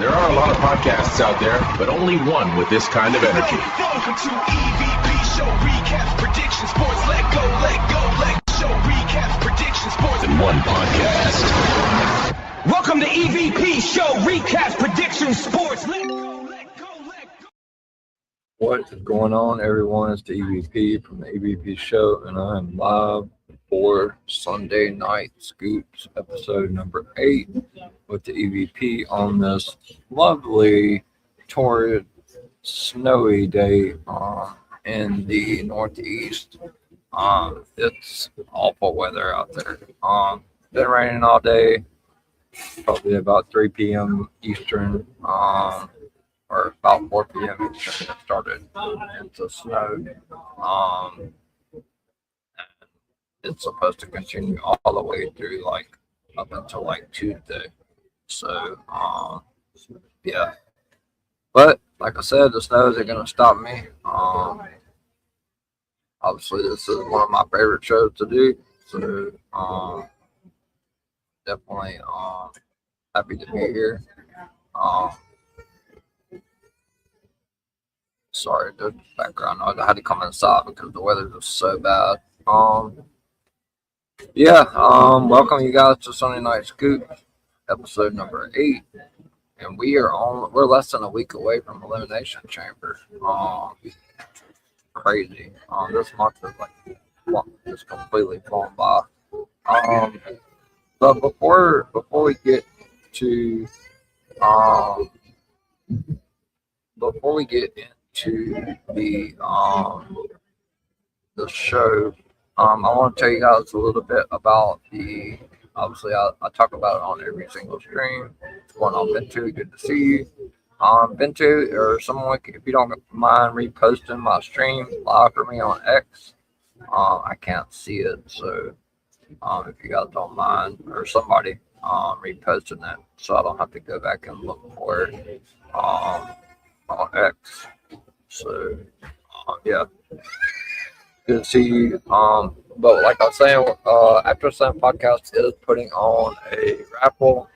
There are a lot of podcasts out there, but only one with this kind of energy. Welcome to EVP Show Recaps Prediction Sports. Let go, show recaps prediction sports. In one podcast. Welcome to EVP Show Recaps Prediction Sports. Let go. What is going on, everyone? It's the EVP from the EVP Show, and I'm live for Sunday Night Scoops, episode number 8, with the EVP on this lovely, torrid, snowy day in the Northeast. It's awful weather out there. Been raining all day, probably about 3 p.m. Eastern, or about 4 p.m. Eastern. It started into snow. It's supposed to continue all the way through up until Tuesday. So yeah. But like I said, the snow isn't gonna stop me. Obviously this is one of my favorite shows to do. So definitely happy to be here. Sorry, the background noise. I had to come inside because the weather was so bad. Welcome you guys to Sunday Night Scoop, episode number 8, and we're less than a week away from Elimination Chamber. Crazy. This month is just completely flown by. But before we get into the show, I want to tell you guys a little bit about obviously I talk about it on every single stream. What's going on, Bintu? Good to see you. Bintu, or someone, if you don't mind reposting my stream live for me on X. I can't see it, so if you guys don't mind, or somebody reposting it, so I don't have to go back and look for it on X. So yeah. Good to see you. But like I was saying, After Sun Podcast is putting on a raffle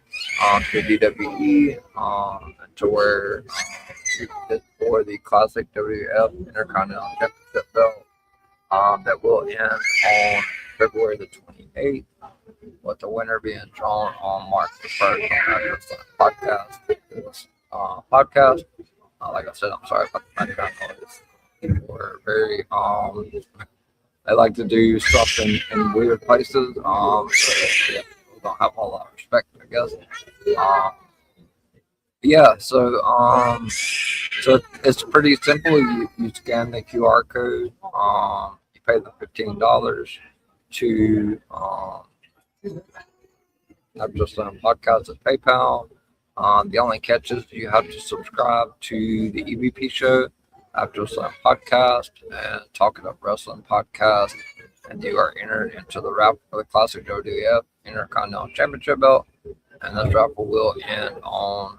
to DWE to where it's for the Classic WWF Intercontinental Championship belt that will end on February the 28th, with the winner being drawn on March the 1st on After Sun Podcast. Like I said, I'm sorry about the background noise. We're very they like to do stuff in weird places. So yeah, we don't have a whole lot of respect, I guess. So it's pretty simple. You scan the QR code. You pay the $15 to I've just done podcasts at PayPal. The only catch is you have to subscribe to the EVP Show, After Sun Podcast, and Talking Up Wrestling Podcast, and you are entered into the raffle for the Classic WWF Intercontinental Championship belt, and this raffle will end on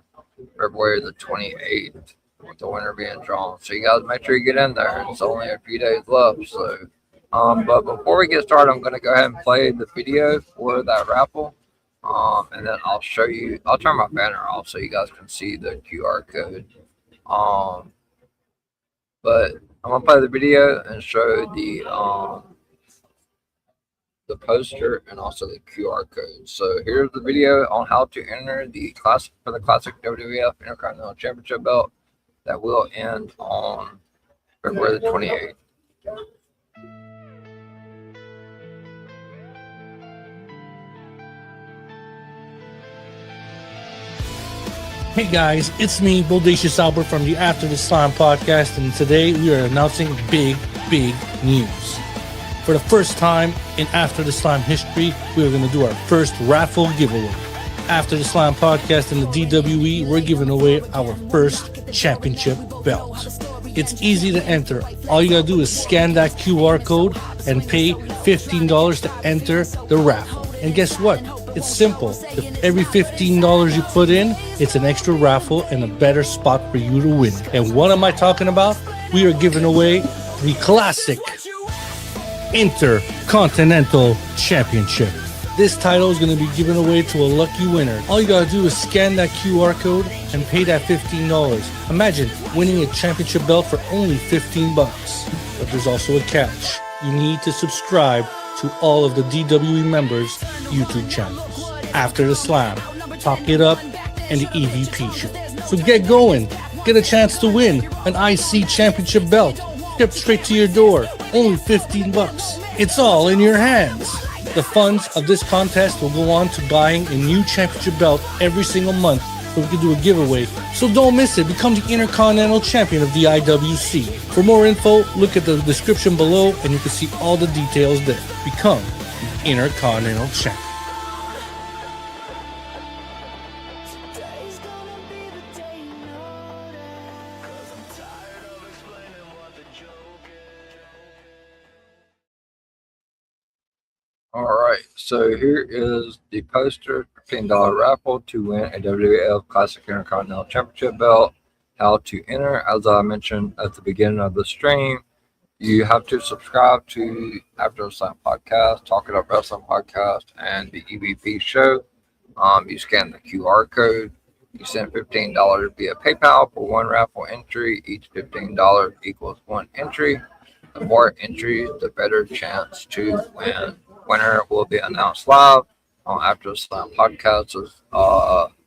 February the 28th, with the winner being drawn. So you guys make sure you get in there. It's only a few days left. So, but before we get started, I'm going to go ahead and play the video for that raffle. And then I'll show you, I'll turn my banner off so you guys can see the QR code. But I'm gonna play the video and show the poster and also the QR code. So here's the video on how to enter the classic for the Classic WWF Intercontinental Championship belt that will end on February the 28th. Hey guys, it's me, Bodacious Albert from the After the Slime podcast, and today we are announcing big news. For the first time in After the Slime history, we are going to do our first raffle giveaway. After the Slime podcast and the DWE, we're giving away our first championship belt. It's easy to enter. All you gotta do is scan that QR code and pay $15 to enter the raffle. And guess what? It's simple. If every $15 you put in, it's an extra raffle and a better spot for you to win. And what am I talking about? We are giving away the Classic Intercontinental Championship. This title is going to be given away to a lucky winner. All you gotta do is scan that QR code and pay that $15. Imagine winning a championship belt for only $15. But there's also a catch. You need to subscribe to all of the DWE members' YouTube channels. After the Slam, Talk It Up, and the EVP Show. So get going. Get a chance to win an IC championship belt shipped straight to your door. Only $15. It's all in your hands. The funds of this contest will go on to buying a new championship belt every single month so we can do a giveaway. So don't miss it. Become the Intercontinental Champion of the IWC. For more info, look at the description below and you can see all the details there. Become the Intercontinental Champion. All right, so here is the poster, $15 raffle to win a WWF Classic Intercontinental Championship belt. How to enter, as I mentioned at the beginning of the stream, you have to subscribe to After the Slam Podcast, Talk It Up Wrestling Podcast, and the EVP Show. You scan the QR code. You send $15 via PayPal for one raffle entry. Each $15 equals one entry. The more entries, the better chance to win. Winner will be announced live on After the Slam Podcast's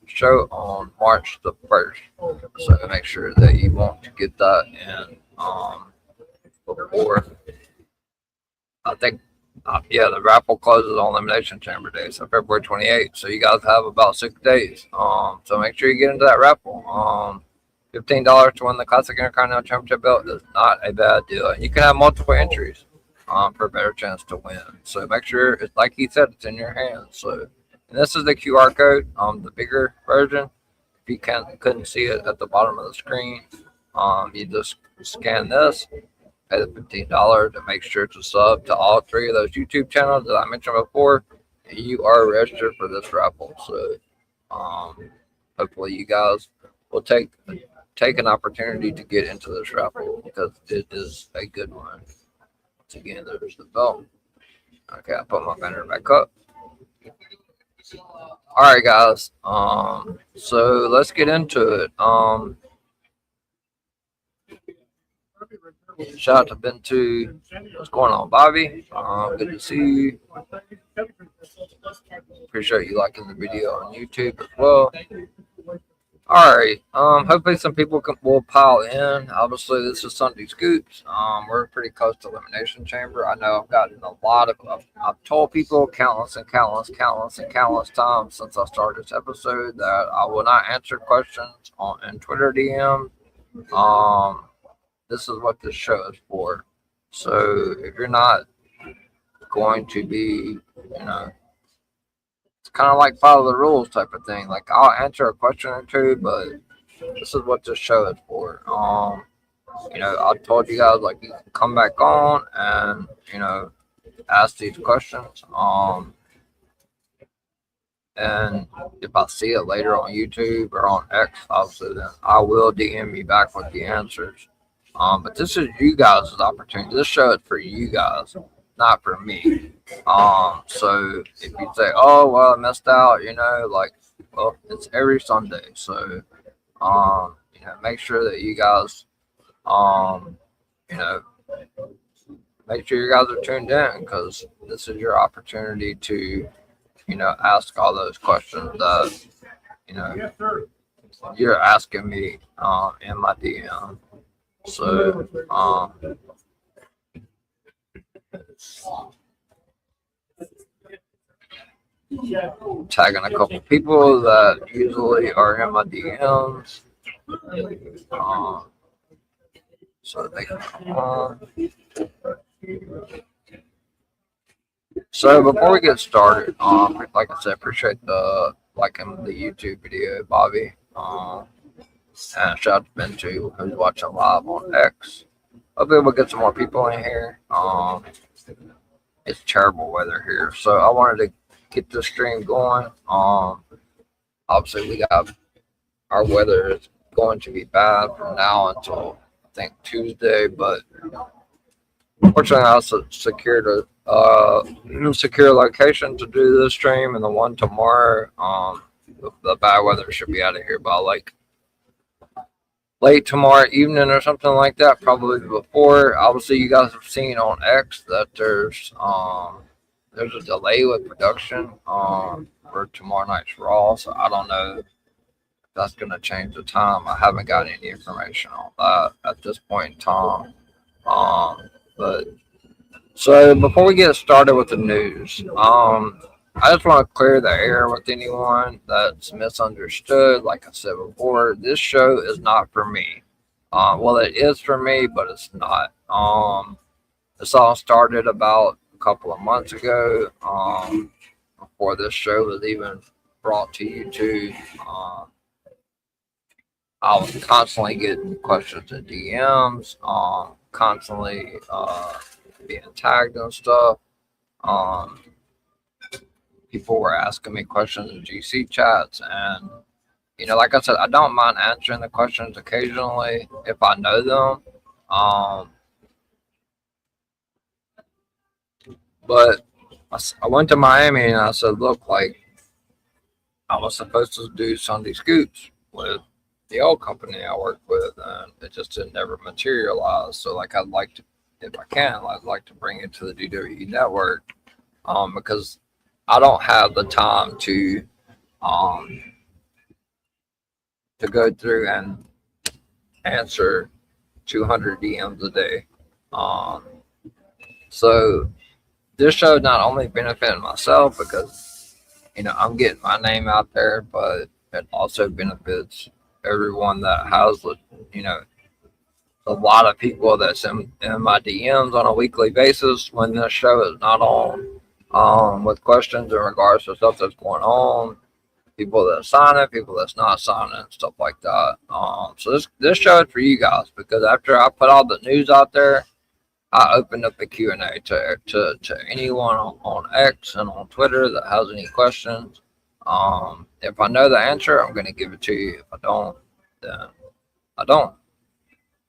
show on March the 1st. So make sure that you want to get that in before, I think, the raffle closes on Elimination Chamber Day, so February 28th. So you guys have about 6 days. So make sure you get into that raffle. $15 to win the Classic Intercontinental Championship belt is not a bad deal. You can have multiple entries for a better chance to win. So make sure, it's like he said, it's in your hands. So, and this is the QR code, the bigger version. If you couldn't see it at the bottom of the screen, you just scan this, pay the $15 to make sure to sub to all three of those YouTube channels that I mentioned before. And you are registered for this raffle. So hopefully you guys will take an opportunity to get into this raffle because it is a good one. Once again, there's the belt. Okay, I put my banner back up. All right, guys. So let's get into it. Shout out to Ben 2. What's going on, Bobby? Good to see you. Appreciate you liking the video on YouTube as well. All right. Hopefully some people will pile in. Obviously, this is Sunday Scoops. We're pretty close to Elimination Chamber. I know I've gotten a lot of. I've told people countless times since I started this episode that I will not answer questions in Twitter DM. This is what this show is for. So if you're not going to be, it's kind of like follow the rules type of thing. Like I'll answer a question or two, but this is what this show is for. I told you guys, like, you can come back on and, ask these questions. And if I see it later on YouTube or on X, obviously, then I will DM you back with the answers. But this is you guys' opportunity. This show is for you guys, not for me. So if you say, oh, well, I missed out, well, it's every Sunday. So, make sure that you guys, make sure you guys are tuned in because this is your opportunity to, ask all those questions that, you're asking me in my DM. So, tagging a couple people that usually are in my DMs, so they can come on. So before we get started, like I said, appreciate the liking the YouTube video, Bobby. And shout out to Ben too, who's watching live on X. Hopefully we'll get some more people in here. It's terrible weather here, so I wanted to get the stream going. Obviously we got our weather is going to be bad from now until I think Tuesday, but Fortunately, I secured a secure location to do this stream, and the one tomorrow. The bad weather should be out of here by like late tomorrow evening or something like that. Probably before. Obviously, you guys have seen on X that there's a delay with production for tomorrow night's Raw, so I don't know if that's going to change the time. I haven't got any information on that at this point in time. But so before we get started with the news, I just want to clear the air with anyone that's misunderstood. Like I said before, this show is not for me. Well, it is for me, but it's not. This all started about a couple of months ago, before this show was even brought to YouTube. I was constantly getting questions in DMs, constantly being tagged and stuff. People were asking me questions in GC chats, and like I said, I don't mind answering the questions occasionally if I know them. But I went to Miami and I said, look, like I was supposed to do Sunday Scoops with the old company I worked with, and it just didn't ever materialize. So like I'd like to, if I can, I'd like to bring it to the DWE network, because I don't have the time to go through and answer 200 DMs a day. So this show not only benefiting myself because I'm getting my name out there, but it also benefits everyone that has a lot of people that's in my DMs on a weekly basis when this show is not on, with questions in regards to stuff that's going on, people that sign it, people that's not signing, stuff like that. So this show is for you guys, because after I put all the news out there, I opened up the Q&A to anyone on X and on Twitter that has any questions. If I know the answer, I'm going to give it to you. If I don't, then I don't.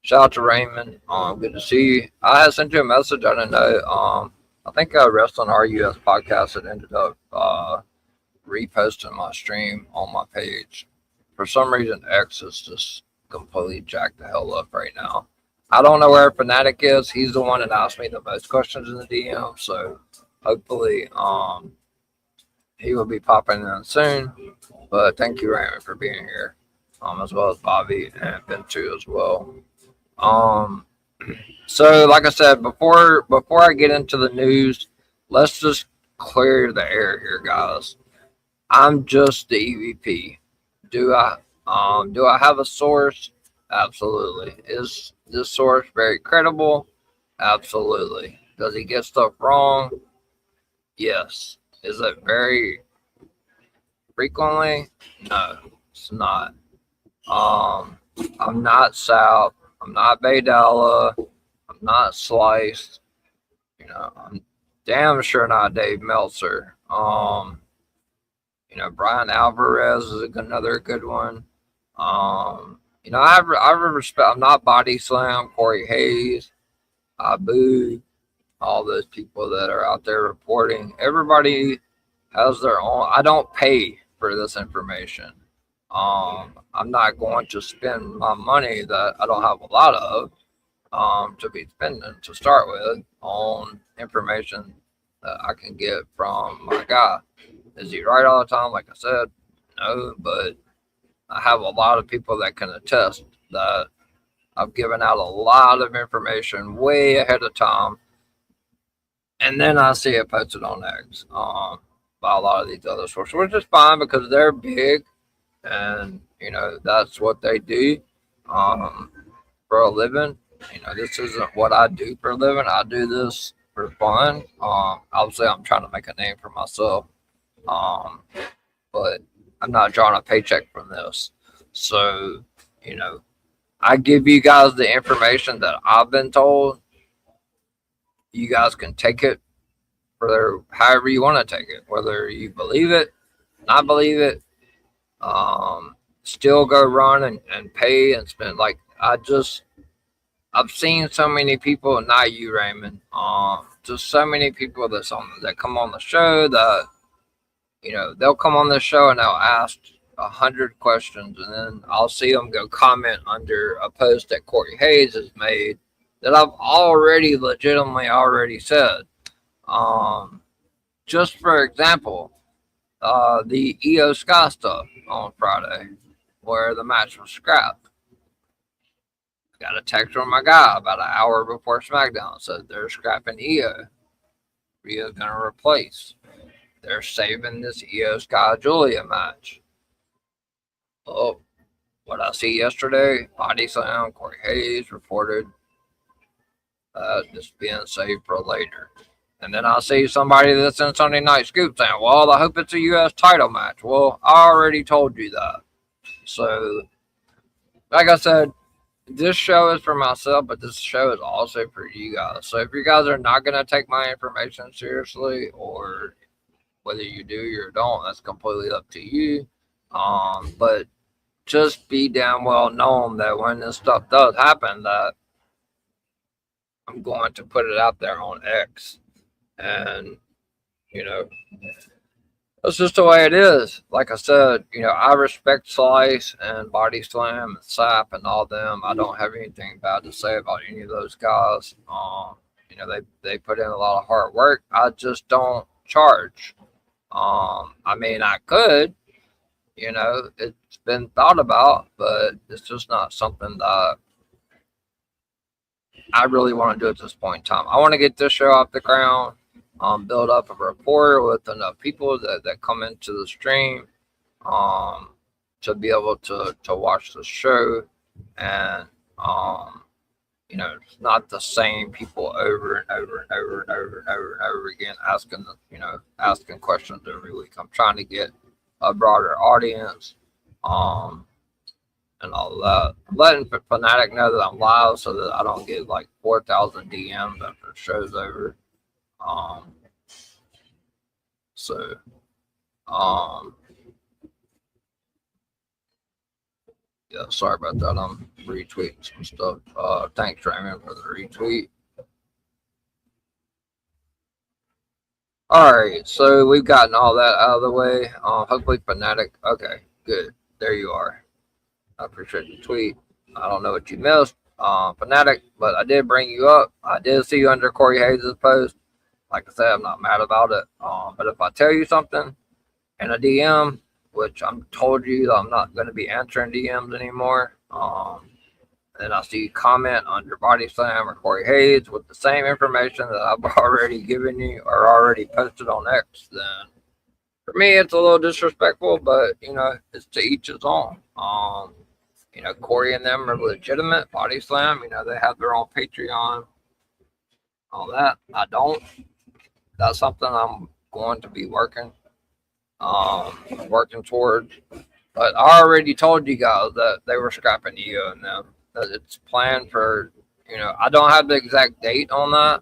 Shout out to Raymond. Good to see you. I had sent you a message. I didn't know. I think Wrestling RUS podcast had ended up reposting my stream on my page. For some reason, X is just completely jacked the hell up right now. I don't know where Fanatic is. He's the one that asked me the most questions in the DM. So hopefully he will be popping in soon. But thank you, Raymond, for being here, as well as Bobby and Ben too as well. So like I said, before I get into the news, let's just clear the air here, guys. I'm just the EVP. Do I have a source? Absolutely. Is this source very credible? Absolutely. Does he get stuff wrong? Yes. Is it very frequently? No, it's not. I'm not South. I'm not Baydala. I'm not Sliced. I'm damn sure not Dave Meltzer. Brian Alvarez is another good one. I respect. I'm not Body Slam, Corey Hayes, Abu, all those people that are out there reporting. Everybody has their own. I don't pay for this information. I'm not going to spend my money that I don't have a lot of to be spending to start with on information that I can get from my guy. Is he right all the time? Like I said, no, but I have a lot of people that can attest that I've given out a lot of information way ahead of time, and then I see it posted on X by a lot of these other sources, which is fine because they're big, and that's what they do for a living. This isn't what I do for a living. I do this for fun. Obviously, I'm trying to make a name for myself, but I'm not drawing a paycheck from this. So, I give you guys the information that I've been told. You guys can take it for however you want to take it, whether you believe it, not believe it, still go run and pay and spend. Like, I've seen so many people, not you, Raymond, just so many people that come on the show that, they'll come on the show and they'll ask 100 questions, and then I'll see them go comment under a post that Corey Hayes has made that I've already said. Just for example, the Io Sky stuff on Friday, where the match was scrapped. Got a text from my guy about an hour before SmackDown. Said they're scrapping Io. Rio's gonna replace. They're saving this Io Sky Julia match. Oh, what I see yesterday, Body Slam, Corey Hayes reported this being saved for later. And then I see somebody that's in Sunday Night Scoop saying, well, I hope it's a U.S. title match. Well, I already told you that. So, like I said, this show is for myself, but this show is also for you guys. So if you guys are not going to take my information seriously, or whether you do or don't, that's completely up to you. But just be damn well known that when this stuff does happen, that I'm going to put it out there on X. And, that's just the way it is. Like I said, I respect Slice and Body Slam and Sap and all them. I don't have anything bad to say about any of those guys. They put in a lot of hard work. I just don't charge. I mean, I could, it's been thought about, but it's just not something that I really want to do at this point in time. I want to get this show off the ground. Build up a rapport with enough people that come into the stream to be able to watch the show, and it's not the same people over and over and over and over and over and over again asking questions every week. I'm trying to get a broader audience and all that. I'm letting Fanatic know that I'm live so that I don't get like 4,000 DMs after the show's over. Yeah, sorry about that. I'm retweeting some stuff. Thanks, Raymond, for the retweet. All right, so we've gotten all that out of the way. Hopefully, Fanatic. Okay, good. There you are. I appreciate the tweet. I don't know what you missed, Fanatic, but I did bring you up. I did see you under Corey Hayes' post. Like I said, I'm not mad about it. But if I tell you something in a DM, which I'm told you that I'm not going to be answering DMs anymore, and I see you comment under Body Slam or Corey Hayes with the same information that I've already given you or already posted on X, then for me it's a little disrespectful, but it's to each his own. Corey and them are legitimate. Body Slam, they have their own Patreon, all that. I don't. That's something I'm going to be working towards. But I already told you guys that they were scrapping Io and them. That it's planned for, I don't have the exact date on that.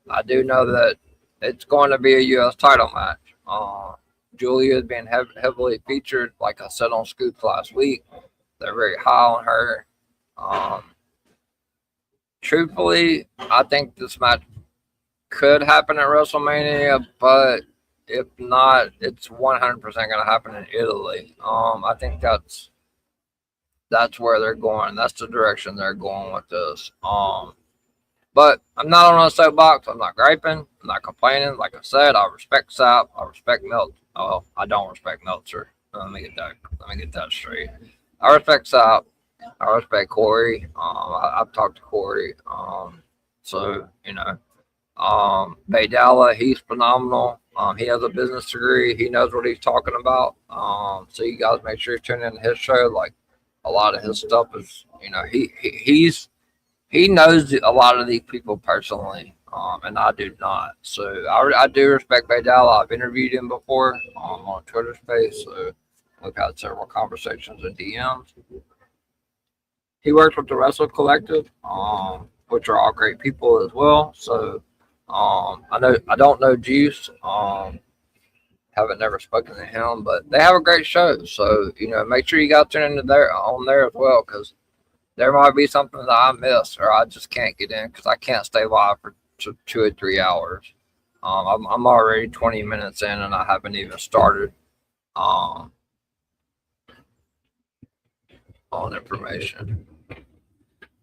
I do know that it's going to be a U.S. title match. Julia has been heavily featured, like I said on Scoops last week. They're very high on her. Truthfully, I think this match could happen at WrestleMania, but if not, it's 100% going to happen in Italy. I think that's where they're going. That's the direction they're going with this. But I'm not on a soapbox. I'm not griping. I'm not complaining. Like I said, I respect Sap. I respect Meltzer. Oh, I don't respect Meltzer. Let me get that straight. I respect Sap. I respect Corey. I've talked to Corey. Baydala, he's phenomenal. He has a business degree. He knows what he's talking about. So you guys make sure you tune in to his show. Like a lot of his stuff is, he knows a lot of these people personally, and I do not. So I do respect Baydala. I've interviewed him before on Twitter Space. So we've had several conversations and DMs. He works with the Wrestle Collective, which are all great people as well. So I don't know Juice. Haven't never spoken to him, but they have a great show. So make sure you guys tune into on there as well, because there might be something that I missed or I just can't get in because I can't stay live for 2 or 3 hours. I'm already 20 minutes in and I haven't even started on information.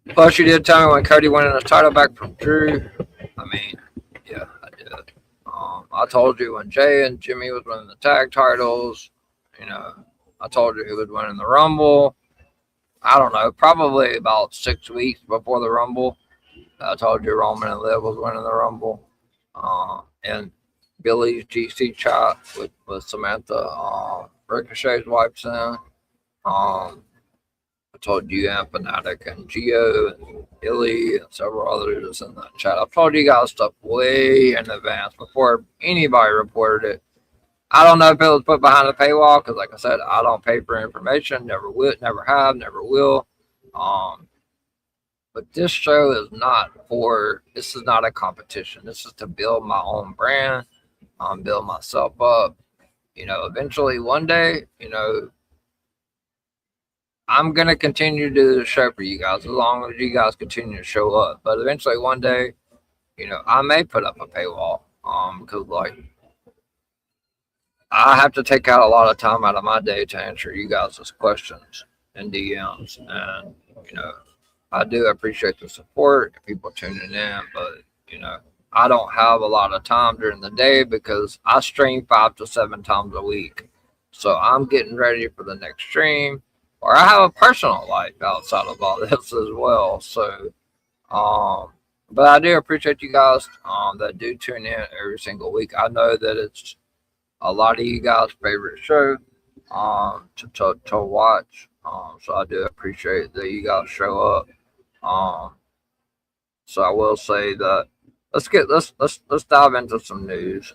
Plus, you did tell me when Cody winning his title back from Drew. I mean, yeah, I did. I told you when Jay and Jimmy was winning the tag titles. You know, I told you who would win in the Rumble. I don't know, probably about 6 weeks before the Rumble. I told you Roman and Liv was winning the Rumble. And Billy's GC chat with Samantha, Ricochet's wife's in. I told you and Fanatic and Gio and Billy and several others in that chat. I've told you guys stuff way in advance before anybody reported it. I don't know if it was put behind a paywall because, like I said, I don't pay for information. Never would, never have, never will. But this show is not for. This is not a competition. This is to build my own brand, build myself up. You know, eventually one day, you know, I'm going to continue to do the show for you guys as long as you guys continue to show up. But eventually one day, you know, I may put up a paywall because, like, I have to take out a lot of time out of my day to answer you guys' questions and DMs. And, you know, I do appreciate the support, people tuning in, but, you know, I don't have a lot of time during the day because I stream 5 to 7 times a week. So I'm getting ready for the next stream. Or I have a personal life outside of all this as well. So, but I do appreciate you guys that do tune in every single week. I know that it's a lot of you guys' favorite show to watch. So I do appreciate that you guys show up. So I will say that let's dive into some news.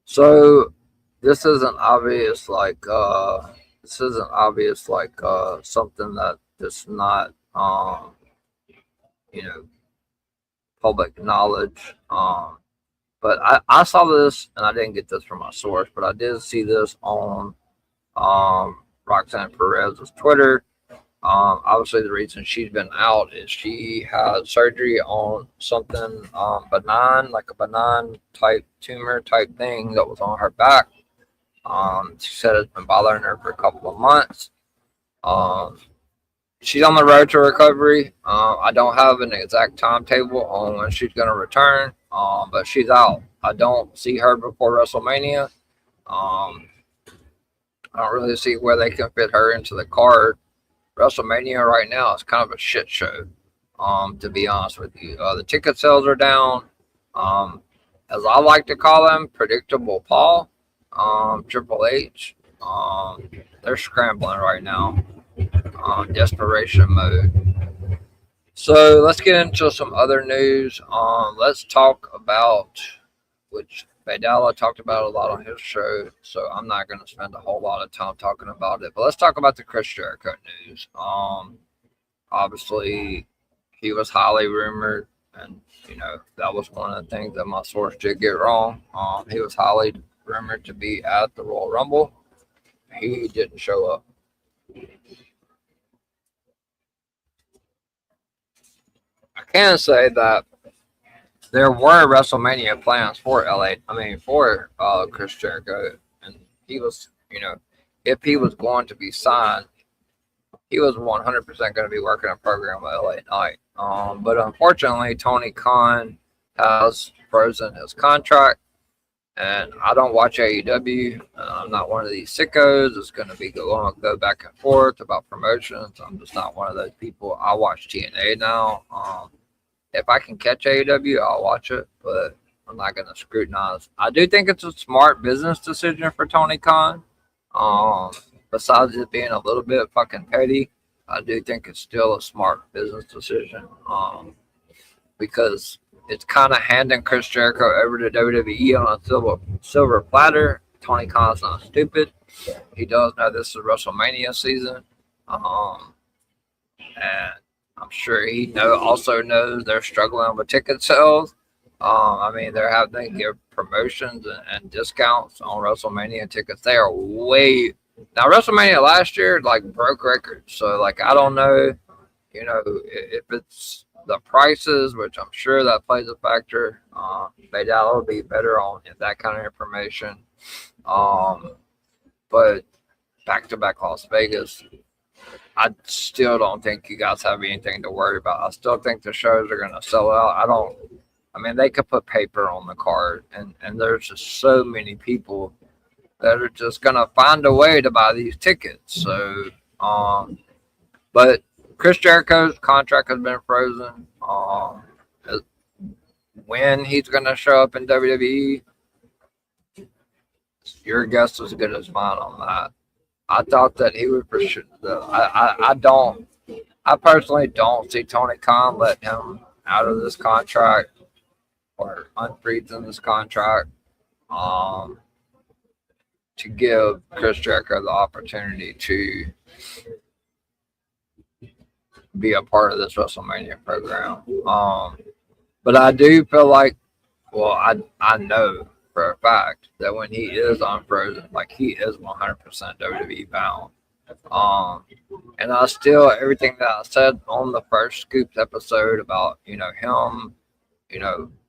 So this isn't obvious like something that is not you know, public knowledge. But I saw this and I didn't get this from my source, but I did see this on Roxanne Perez's Twitter. Obviously the reason she's been out is she had surgery on something benign, like a benign type tumor type thing that was on her back. She said it's been bothering her for a couple of months. She's on the road to recovery. I don't have an exact timetable on when she's going to return, but she's out. I don't see her before WrestleMania. I don't really see where they can fit her into the card. WrestleMania right now is kind of a shit show, to be honest with you. The ticket sales are down. As I like to call him, Predictable Paul. Triple H, they're scrambling right now, desperation mode. So let's get into some other news. Let's talk about, which Vadala talked about a lot on his show, so I'm not going to spend a whole lot of time talking about it, but let's talk about the Chris Jericho news. Obviously, he was highly rumored, and, you know, that was one of the things that my source did get wrong. He was highly rumored to be at the Royal Rumble. He didn't show up. I can say that there were WrestleMania plans for Chris Jericho, and he was, you know, if he was going to be signed, he was 100% going to be working a program with LA Knight. But unfortunately, Tony Khan has frozen his contract. And I don't watch AEW. I'm not one of these sickos. It's going to be go back and forth about promotions. I'm just not one of those people. I watch TNA now. If I can catch AEW, I'll watch it, but I'm not going to scrutinize. I do think it's a smart business decision for Tony Khan. Besides it being a little bit fucking petty, I do think it's still a smart business decision. Because it's kind of handing Chris Jericho over to WWE on a silver platter. Tony Khan's not stupid. He does know this is WrestleMania season. And I'm sure he also knows they're struggling with ticket sales. I mean, they give promotions and discounts on WrestleMania tickets. They are way, now WrestleMania last year like broke records, so like I don't know, if it's the prices, which I'm sure that plays a factor. Maybe will be better on that kind of information. But back to back Las Vegas, I still don't think you guys have anything to worry about. I still think the shows are going to sell out. I mean, they could put paper on the card, and there's just so many people that are just going to find a way to buy these tickets. So, but Chris Jericho's contract has been frozen. When he's going to show up in WWE, your guess is as good as mine on that. I thought that he would for sure. I personally don't see Tony Khan let him out of this contract or unfreeze in this contract to give Chris Jericho the opportunity to be a part of this WrestleMania program. But I do feel like, well, I know for a fact that when he is unfrozen, like he is 100% WWE bound. And I still, everything that I said on the first Scoops episode about, him,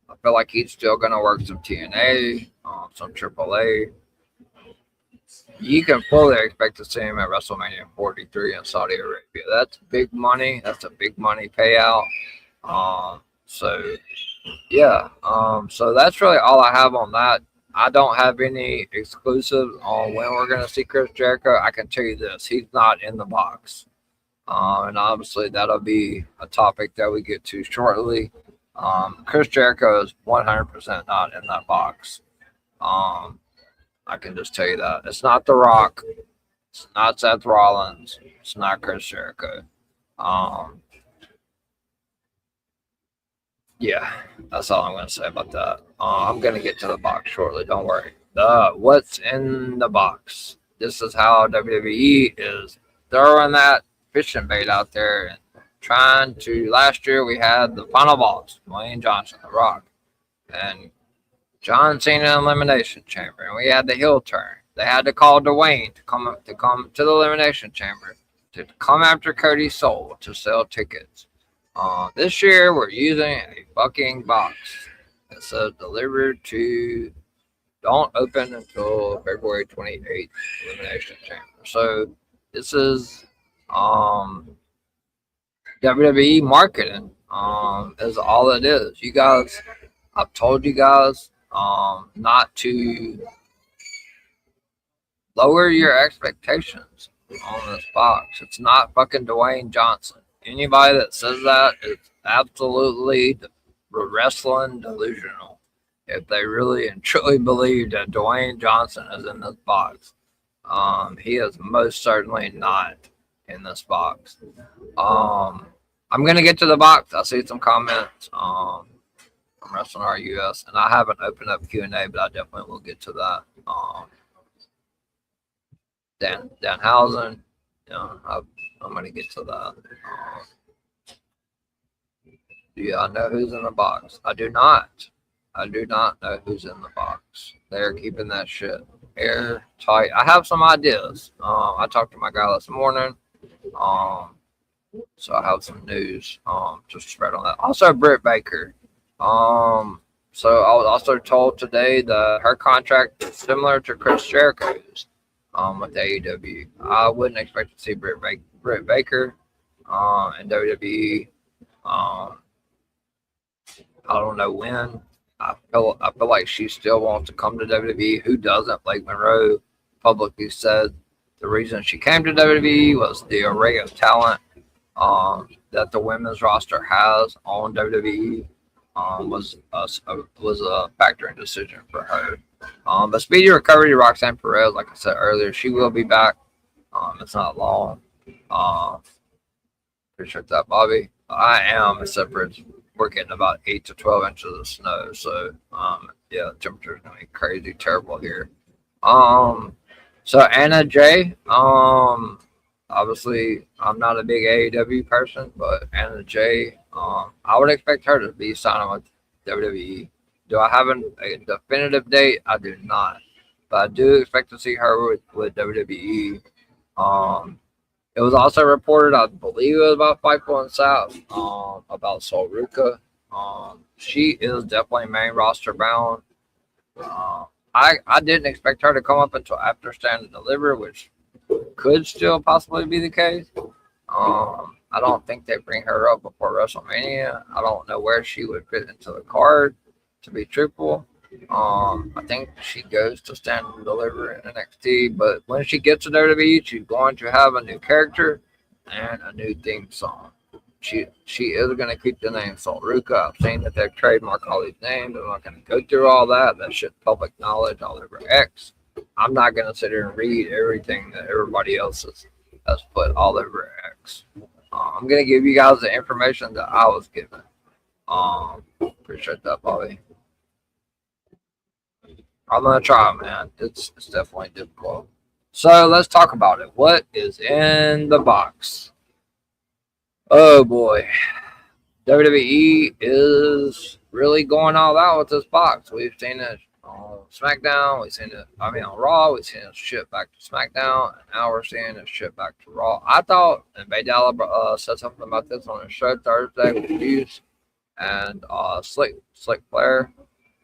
I feel like he's still going to work some TNA, some AAA. You can fully expect to see him at WrestleMania 43 in Saudi Arabia. That's big money. That's a big money payout. So that's really all I have on that. I don't have any exclusives on when we're going to see Chris Jericho. I can tell you this, he's not in the box. And obviously that'll be a topic that we get to shortly. Chris Jericho is 100% not in that box. I can just tell you that. It's not The Rock. It's not Seth Rollins. It's not Chris Jericho. Yeah, that's all I'm going to say about that. I'm going to get to the box shortly. Don't worry. What's in the box? This is how WWE is throwing that fishing bait out there and trying to. Last year we had the final boss, Dwayne Johnson, The Rock, and John Cena Elimination Chamber, and we had the heel turn. They had to call Dwayne to come to the Elimination Chamber to come after Cody Soul to sell tickets. This year, we're using a fucking box that says delivered to, don't open until February 28th, Elimination Chamber. So this is WWE marketing is all it is. You guys, I've told you guys not to lower your expectations on this box. It's not fucking Dwayne Johnson. Anybody that says that is absolutely wrestling delusional. If they really and truly believe that Dwayne Johnson is in this box, he is most certainly not in this box. I'm gonna get to the box. I see some comments from Wrestling RUS, and I haven't opened up Q&A, but I definitely will get to that. Danhausen, I'm going to get to that. Do y'all know who's in the box? I do not. I do not know who's in the box. They're keeping that shit airtight. I have some ideas. I talked to my guy this morning. So I have some news to spread on that. Also, Britt Baker. So I was also told today that her contract is similar to Chris Jericho's with AEW. I wouldn't expect to see Britt Baker in WWE. I don't know when. I feel like she still wants to come to WWE. Who doesn't? Blake Monroe publicly said the reason she came to WWE was the array of talent that the women's roster has on WWE was a factoring decision for her. But speedy recovery to Roxanne Perez, like I said earlier, she will be back. It's not long. Appreciate that, Bobby. I am, except for we're getting about 8 to 12 inches of snow. So, yeah, the temperature is going to be crazy terrible here. So Anna Jay, obviously I'm not a big AEW person, but Anna Jay, I would expect her to be signing with WWE. Do I have a definitive date? I do not. but I do expect to see her with WWE. It was also reported, I believe it was about Fightful and South, about Sol Ruka. She is definitely main roster bound. I didn't expect her to come up until after Stand and Deliver, which could still possibly be the case. I don't think they bring her up before WrestleMania. I don't know where she would fit into the card, to be truthful. I think she goes to Stand and Deliver in NXT, but when she gets to WWE, she's going to have a new character and a new theme song. She is going to keep the name Sol Ruka. I've seen that they've trademarked all these names. I'm not going to go through all that. That shit public knowledge all over X. I'm not going to sit here and read everything that everybody else has put all over X. I'm going to give you guys the information that I was given. Appreciate that, Bobby. I'm going to try, man. It's definitely difficult. So let's talk about it. What is in the box? Oh boy. WWE is really going all out with this box. We've seen it on SmackDown. We've seen it, on Raw. We've seen it shipped back to SmackDown. And now we're seeing it shipped back to Raw. I thought, and Baydala said something about this on his show Thursday with Hughes and Slick Flair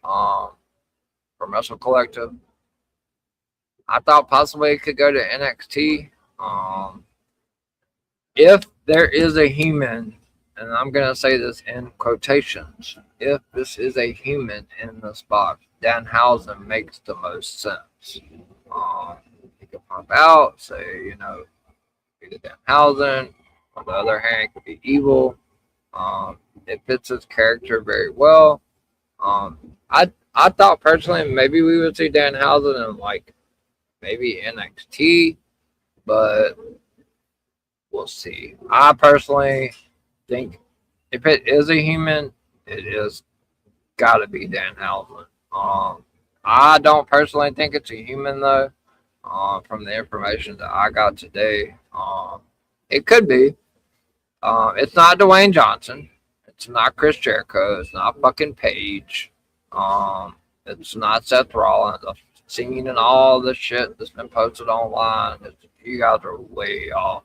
from Wrestle Collective. I thought possibly it could go to NXT. If there is a human, and I'm going to say this in quotations, if this is a human in this box, Danhausen makes the most sense. He could pump out, say, be the Danhausen. On the other hand, it could be evil. It fits his character very well. I thought personally maybe we would see Danhausen in maybe NXT, but we'll see. I personally think if it is a human, it is got to be Danhausen. I don't personally think it's a human though. From the information that I got today, it could be. It's not Dwayne Johnson. It's not Chris Jericho. It's not fucking Paige. It's not Seth Rollins. I've seen and all the shit that's been posted online. You guys are way off.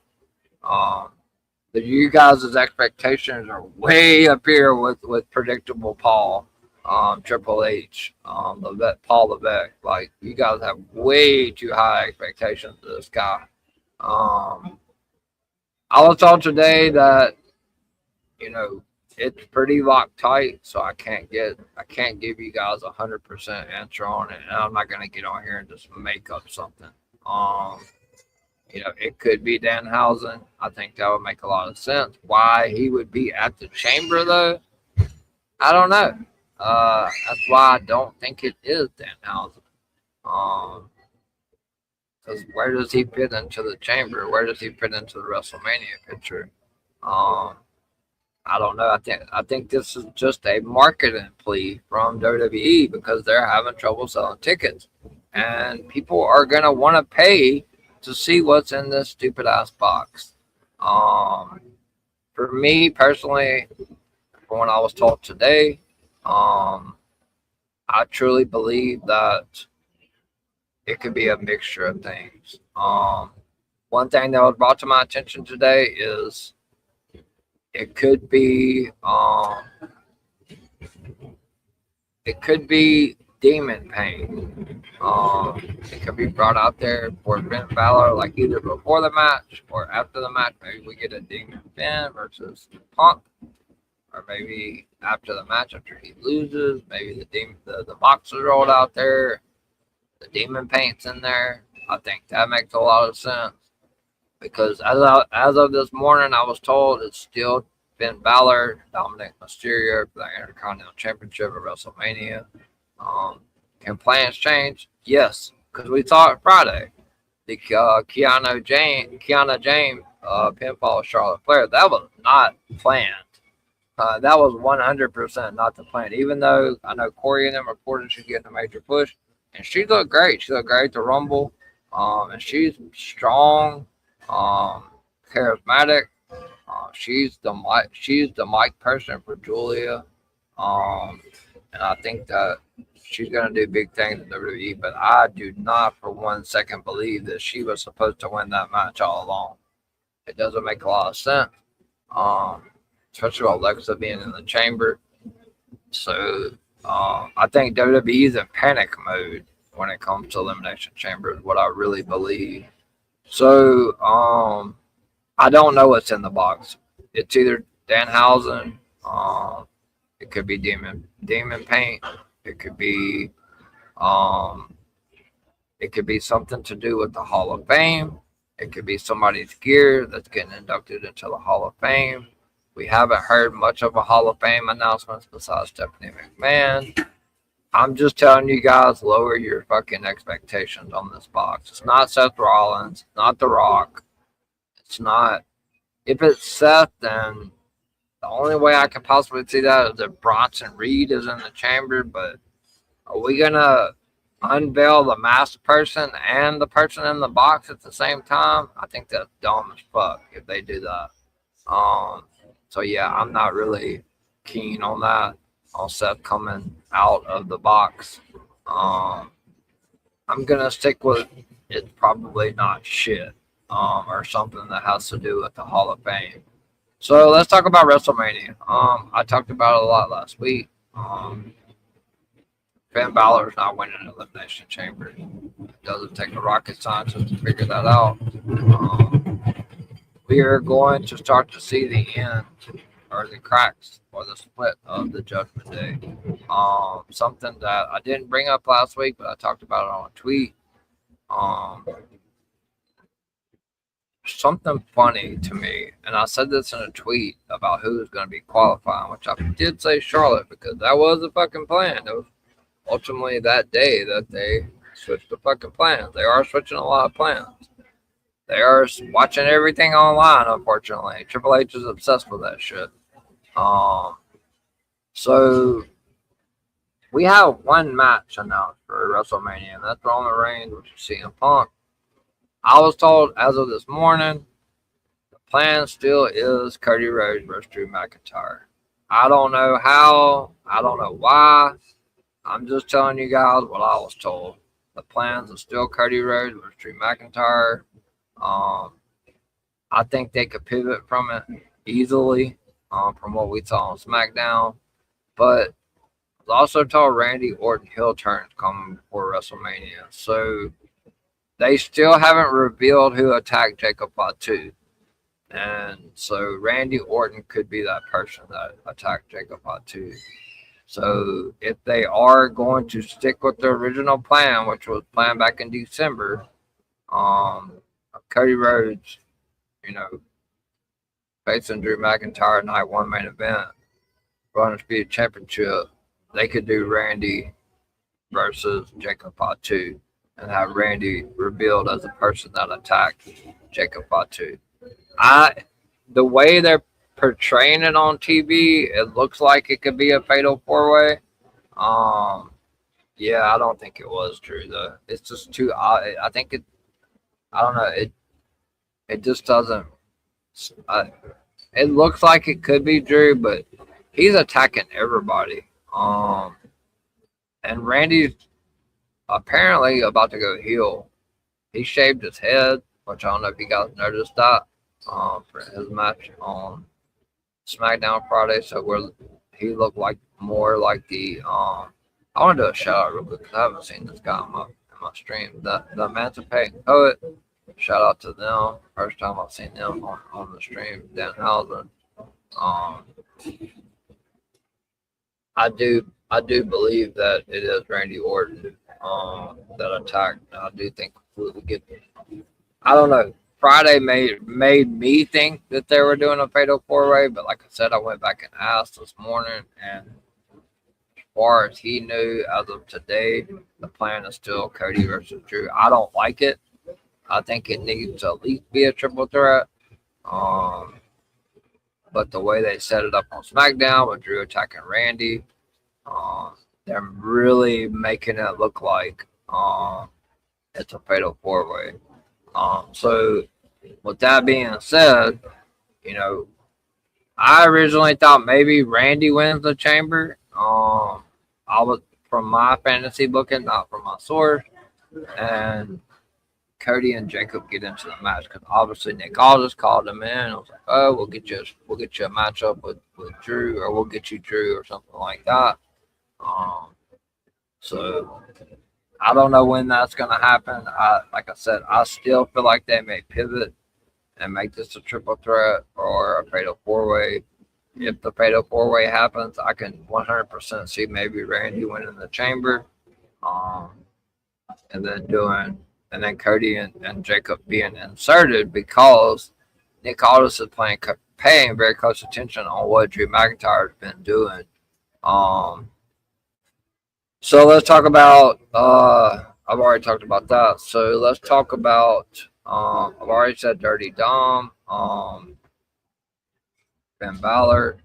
You guys' expectations are way up here with predictable Paul, Triple H, Paul Levesque. You guys have way too high expectations of this guy. I was told today that it's pretty locked tight, so I can't give you guys 100% answer on it, and I'm not gonna get on here and just make up something. It could be Danhausen. I think that would make a lot of sense. Why he would be at the Chamber though, I don't know. That's why I don't think it is Danhausen. Because where does he fit into the Chamber? Where does he fit into the WrestleMania picture? I don't know. I think this is just a marketing plea from WWE because they're having trouble selling tickets, and people are gonna want to pay to see what's in this stupid ass box. For me personally, from what I was told today, I truly believe that it could be a mixture of things. One thing that was brought to my attention today is it could be Demon Pain. It could be brought out there for Finn Balor, either before the match or after the match. Maybe we get a Demon Finn versus Punk, or maybe after the match after he loses. Maybe the box is rolled out there, the Demon Paint's in there. I think that makes a lot of sense. Because as of this morning, I was told it's still Finn Balor, Dominic Mysterio for the Intercontinental Championship at WrestleMania. Can plans change? Yes, because we saw it Friday. The Kiana James pinfall Charlotte Flair. That was not planned. That was 100% not the plan. Even though I know Corey and them reported she's getting a major push, and she looked great. She looked great at the Rumble, and she's strong. Charismatic. She's the mic person for Julia. And I think that she's gonna do big things in WWE, but I do not for 1 second believe that she was supposed to win that match all along. It doesn't make a lot of sense. Especially with Alexa being in the chamber. So I think WWE is in panic mode when it comes to Elimination Chamber, is what I really believe. So I don't know what's in the box. It's either Danhausen, it could be Demon Paint, it could be something to do with the Hall of Fame. It could be somebody's gear that's getting inducted into the Hall of Fame. We haven't heard much of a Hall of Fame announcements besides Stephanie McMahon. I'm just telling you guys, lower your fucking expectations on this box. It's not Seth Rollins, not The Rock. It's not. If it's Seth, then the only way I can possibly see that is if Bronson Reed is in the chamber. But are we gonna unveil the masked person and the person in the box at the same time? I think that's dumb as fuck if they do that. So yeah, I'm not really keen on that, on Seth coming out of the box. I'm gonna stick with it's probably not shit, or something that has to do with the Hall of Fame. So let's talk about WrestleMania. I talked about it a lot last week. Finn Balor's not winning an Elimination Chamber. It doesn't take a rocket scientist to figure that out. We are going to start to see the end, or the cracks, or the split of the Judgment Day. Something that I didn't bring up last week, but I talked about it on a tweet. Something funny to me, and I said this in a tweet about who was going to be qualifying, which I did say Charlotte, because that was the fucking plan. It was ultimately that day that they switched the fucking plans. They are switching a lot of plans. They are watching everything online, unfortunately. Triple H is obsessed with that shit. So we have one match announced for WrestleMania, and that's Roman Reigns versus CM Punk. I was told as of this morning, the plan still is Cody Rhodes versus Drew McIntyre. I don't know how. I don't know why. I'm just telling you guys what I was told. The plans are still Cody Rhodes versus Drew McIntyre. I think they could pivot from it easily, from what we saw on SmackDown. But I was also told Randy Orton heel turn is coming before WrestleMania. So they still haven't revealed who attacked Jacob Fatu. And so Randy Orton could be that person that attacked Jacob Fatu. So if they are going to stick with the original plan, which was planned back in December, Cody Rhodes, facing Drew McIntyre night one main event, Undisputed Championship, they could do Randy versus Jacob Fatu and have Randy revealed as the person that attacked Jacob Fatu. The way they're portraying it on TV, it looks like it could be a fatal four-way. Yeah, I don't think it was Drew though. It's just too. I think it. I don't know. It just doesn't. It looks like it could be Drew, but he's attacking everybody. And Randy's apparently about to go heel. He shaved his head, which I don't know if you guys noticed that, for his match on SmackDown Friday. So he looked like more like the. I want to do a shout out real quick because I haven't seen this guy in my stream. The Emancipating Poet. Shout out to them. First time I've seen them on the stream. Danhausen. I do believe that it is Randy Orton that attacked. I do think we would get. I don't know. Friday made me think that they were doing a fatal four-way, but like I said, I went back and asked this morning, and as far as he knew, as of today, the plan is still Cody versus Drew. I don't like it. I think it needs to at least be a triple threat. But the way they set it up on SmackDown with Drew attacking Randy, they're really making it look like it's a fatal four-way. So with that being said, I originally thought maybe Randy wins the chamber. from my fantasy booking, not from my source. And Cody and Jacob get into the match because obviously Nick Aldis called them in. I was like, oh, we'll get you a matchup with Drew, or we'll get you Drew or something like that. So I don't know when that's gonna happen. Like I said, I still feel like they may pivot and make this a triple threat or a fatal four way. If the fatal four way happens, I can 100% see maybe Randy winning the chamber, and then Cody and Jacob being inserted because Nick Aldis is paying very close attention on what Drew McIntyre has been doing. So let's talk about. I've already talked about that. So let's talk about. I've already said Dirty Dom. Ben Balor,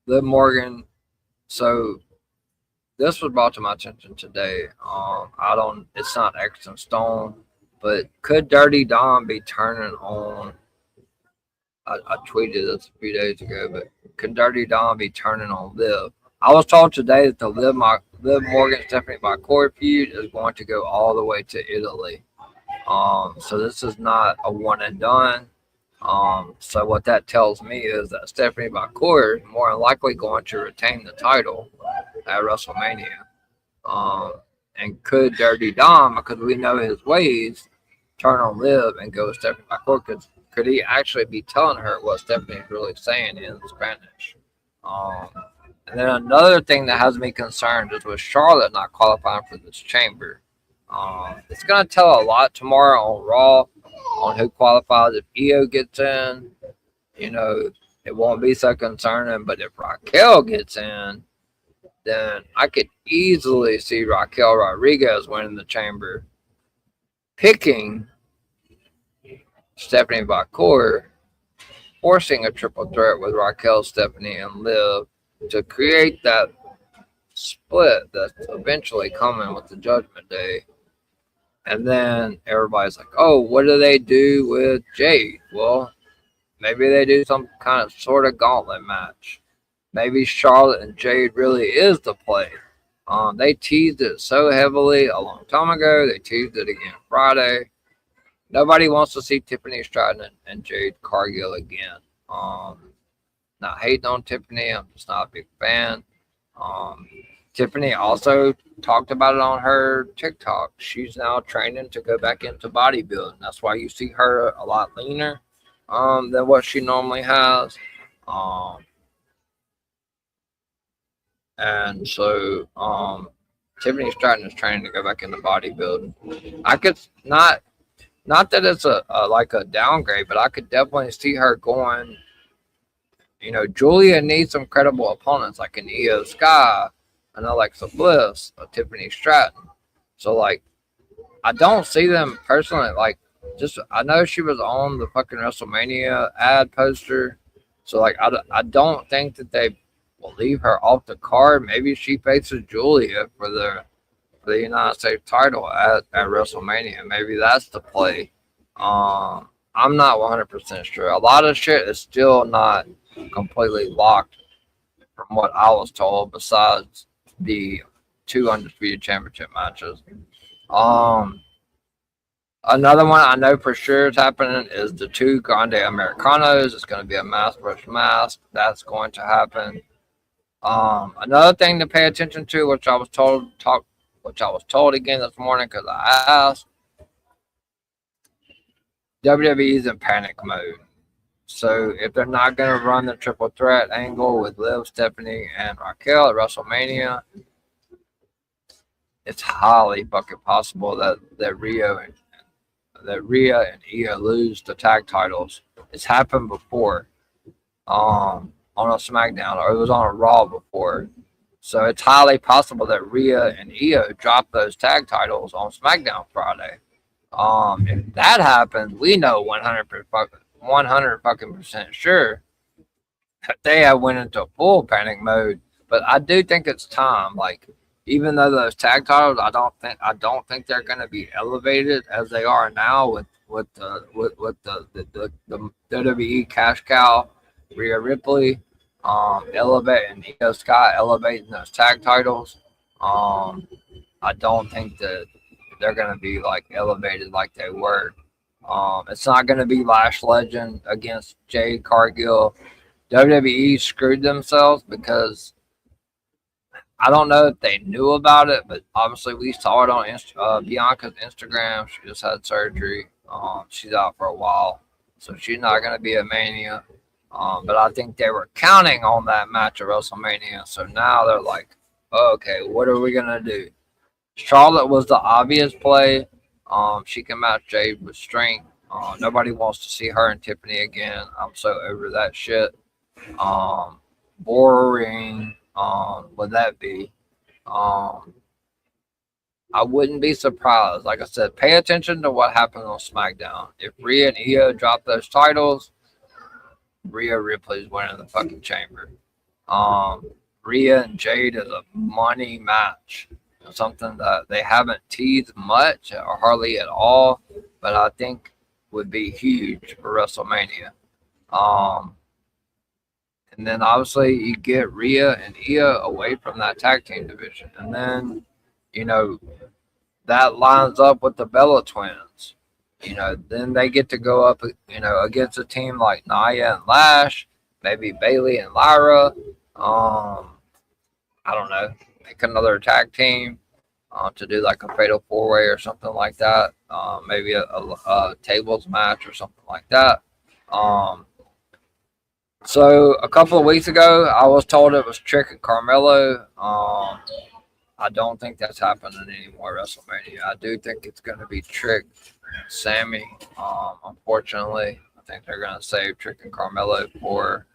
Liv Morgan. So this was brought to my attention today. It's not X and Stone, but could Dirty Dom be turning on? I tweeted this a few days ago, but could Dirty Dom be turning on Liv? I was told today that the Liv Morgan Stephanie McCoy feud is going to go all the way to Italy. So this is not a one and done. So what that tells me is that Stephanie McCoy is more than likely going to retain the title at WrestleMania. And could Dirty Dom, because we know his ways, turn on Liv and go with Stephanie McCoy? Could he actually be telling her what Stephanie's really saying in Spanish? And then another thing that has me concerned is with Charlotte not qualifying for this chamber. It's going to tell a lot tomorrow on Raw on who qualifies. If Io gets in, it won't be so concerning. But if Raquel gets in, then I could easily see Raquel Rodriguez winning the chamber, picking Stephanie McCoy, forcing a triple threat with Raquel, Stephanie, and Liv to create that split that's eventually coming with the Judgment Day. And then everybody's like, oh, what do they do with Jade? Well, maybe they do some kind of sort of gauntlet match. Maybe Charlotte and Jade really is the play. They teased it so heavily a long time ago. They teased it again Friday. Nobody wants to see Tiffany Stratton and Jade Cargill again. Not hating on Tiffany. I'm just not a big fan. Tiffany also talked about it on her TikTok. She's now training to go back into bodybuilding. That's why you see her a lot leaner than what she normally has. And so Tiffany Stratton is training to go back into bodybuilding. I could not that it's like a downgrade, but I could definitely see her going. Julia needs some credible opponents like an Io Sky, an Alexa Bliss, a Tiffany Stratton. So, I don't see them personally. I know she was on the fucking WrestleMania ad poster. So, I don't think that they will leave her off the card. Maybe she faces Julia for the United States title at WrestleMania. Maybe that's the play. I'm not 100% sure. A lot of shit is still not completely locked from what I was told, besides the 2 undisputed championship matches. Another one I know for sure is happening is the 2 Grande Americanos. It's going to be a mask versus mask. That's going to happen. Another thing to pay attention to, which I was told again this morning because I asked, WWE's in panic mode. So if they're not going to run the triple threat angle with Liv, Stephanie, and Raquel at WrestleMania, it's highly fucking possible that Rhea and Io lose the tag titles. It's happened before on a SmackDown, or it was on a Raw before. So it's highly possible that Rhea and Io drop those tag titles on SmackDown Friday. If that happens, we know 100% sure that they have went into full panic mode. But I do think it's time. Even though those tag titles, I don't think they're going to be elevated as they are now with the WWE cash cow, Rhea Ripley, and Io Sky elevating those tag titles. I don't think that they're going to be like elevated like they were. It's not going to be Lash Legend against Jade Cargill. WWE screwed themselves because I don't know if they knew about it, but obviously we saw it on Bianca's Instagram. She just had surgery. She's out for a while, so she's not going to be at Mania. But I think they were counting on that match at WrestleMania. So now they're like, okay, what are we going to do? Charlotte was the obvious play. She can match Jade with strength. Nobody wants to see her and Tiffany again. I'm so over that shit. Boring would that be? I wouldn't be surprised. Like I said, pay attention to what happened on SmackDown. If Rhea and Io drop those titles, Rhea Ripley's winning the fucking chamber. Rhea and Jade is a money match. Something that they haven't teased much or hardly at all, but I think would be huge for WrestleMania. And then obviously you get Rhea and Io away from that tag team division. And then, that lines up with the Bella Twins. Then they get to go up, against a team like Nia and Lash, maybe Bailey and Lyra. I don't know. Pick another tag team to do like a fatal four-way or something like that. Maybe a tables match or something like that. So a couple of weeks ago, I was told it was Trick and Carmelo. I don't think that's happening anymore at WrestleMania. I do think it's going to be Trick and Sammy. Unfortunately, I think they're going to save Trick and Carmelo for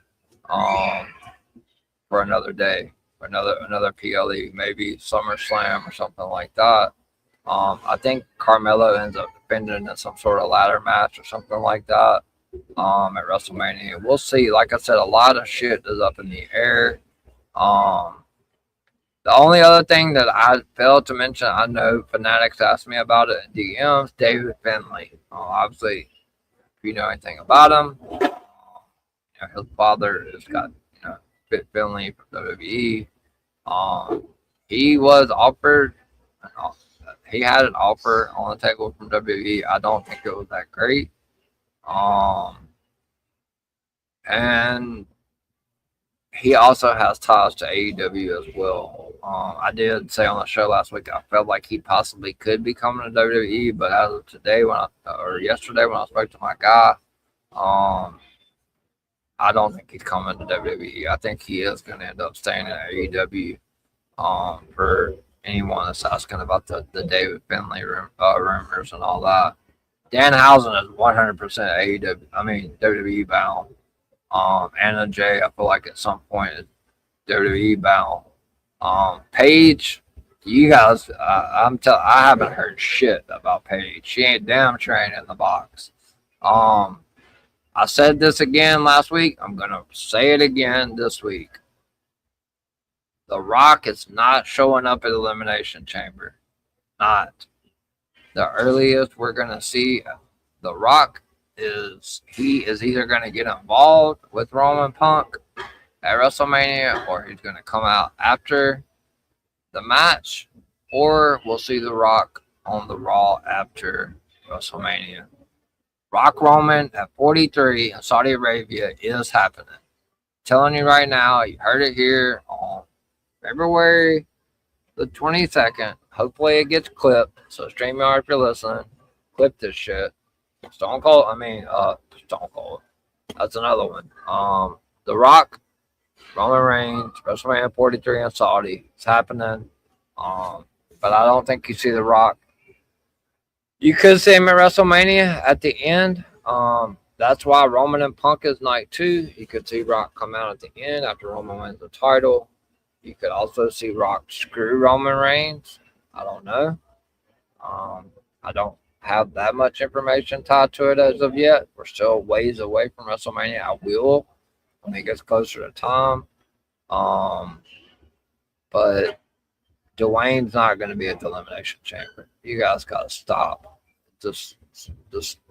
another day, for another PLE, maybe SummerSlam or something like that. I think Carmelo ends up defending in some sort of ladder match or something like that. At WrestleMania. We'll see. Like I said, a lot of shit is up in the air. The only other thing that I failed to mention, I know fanatics asked me about it in DMs, David Finlay. Obviously, if you know anything about him, his father has got, Fit Finlay from WWE. He was offered, he had an offer on the table from WWE. I don't think it was that great. And he also has ties to AEW as well. I did say on the show last week I felt like he possibly could be coming to WWE, but as of today, yesterday when I spoke to my guy, I don't think he's coming to WWE. I think he is going to end up staying at AEW. For anyone that's asking about the David Finlay rumors and all that. Danhausen is 100% AEW. WWE bound. Anna Jay, I feel like at some point is WWE bound. Paige, you guys, I haven't heard shit about Paige. She ain't damn sure ain't in the box. I said this again last week. I'm gonna say it again this week. The Rock is not showing up at Elimination Chamber. Not. The earliest we're going to see The Rock is either going to get involved with Roman Punk at WrestleMania, or he's going to come out after the match, or we'll see The Rock on the Raw after WrestleMania. Rock Roman at 43 in Saudi Arabia is happening. I'm telling you right now, you heard it here on February the 22nd. Hopefully it gets clipped. So StreamYard, if you're listening, clip this shit. Stone Cold. That's another one. The Rock, Roman Reigns, WrestleMania 43 in Saudi. It's happening. But I don't think you see The Rock. You could see him at WrestleMania at the end. That's why Roman and Punk is night 2. You could see Rock come out at the end after Roman wins the title. You could also see Rock screw Roman Reigns. I don't know. I don't have that much information tied to it as of yet. We're still ways away from WrestleMania. I will when it gets closer to time. But Dwayne's not going to be at the Elimination Chamber. You guys got to stop. Just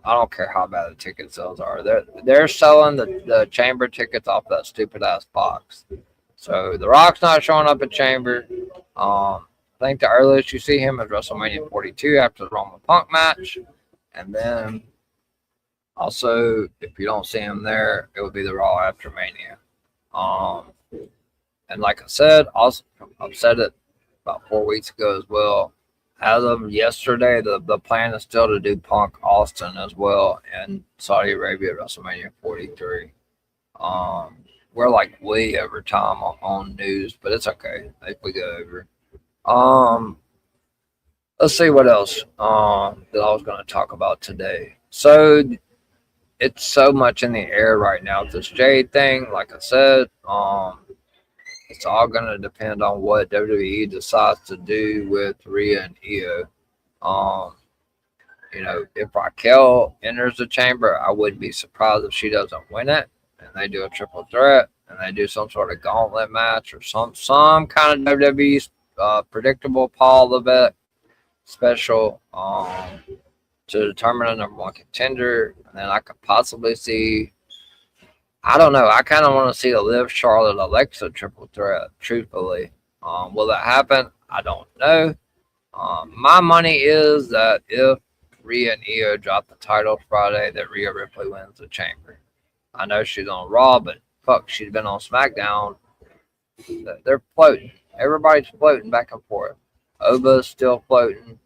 I don't care how bad the ticket sales are. They're selling the Chamber tickets off that stupid ass box. So The Rock's not showing up at Chamber. I think the earliest you see him is WrestleMania 42 after the Roman Punk match. And then also, if you don't see him there, it would be the Raw after Mania. And like I said, also I've said it about 4 weeks ago as well. As of yesterday, the plan is still to do Punk Austin as well in Saudi Arabia at WrestleMania 43. We're like way over time on news, but it's okay if we go over. Let's see what else that I was going to talk about today. So it's so much in the air right now with this Jade thing. Like I said, it's all going to depend on what WWE decides to do with Rhea and Io. If Raquel enters the chamber, I wouldn't be surprised if she doesn't win it, and they do a triple threat, and they do some sort of gauntlet match or some kind of WWE predictable Paul Levesque special to determine a number one contender. And then I could possibly see, I don't know, I kind of want to see the Liv Charlotte Alexa triple threat, truthfully. Will that happen? I don't know. My money is that if Rhea and Io drop the title Friday, that Rhea Ripley wins the chamber. I know she's on Raw, but fuck, she's been on SmackDown. They're floating. Everybody's floating back and forth. Oba's still floating.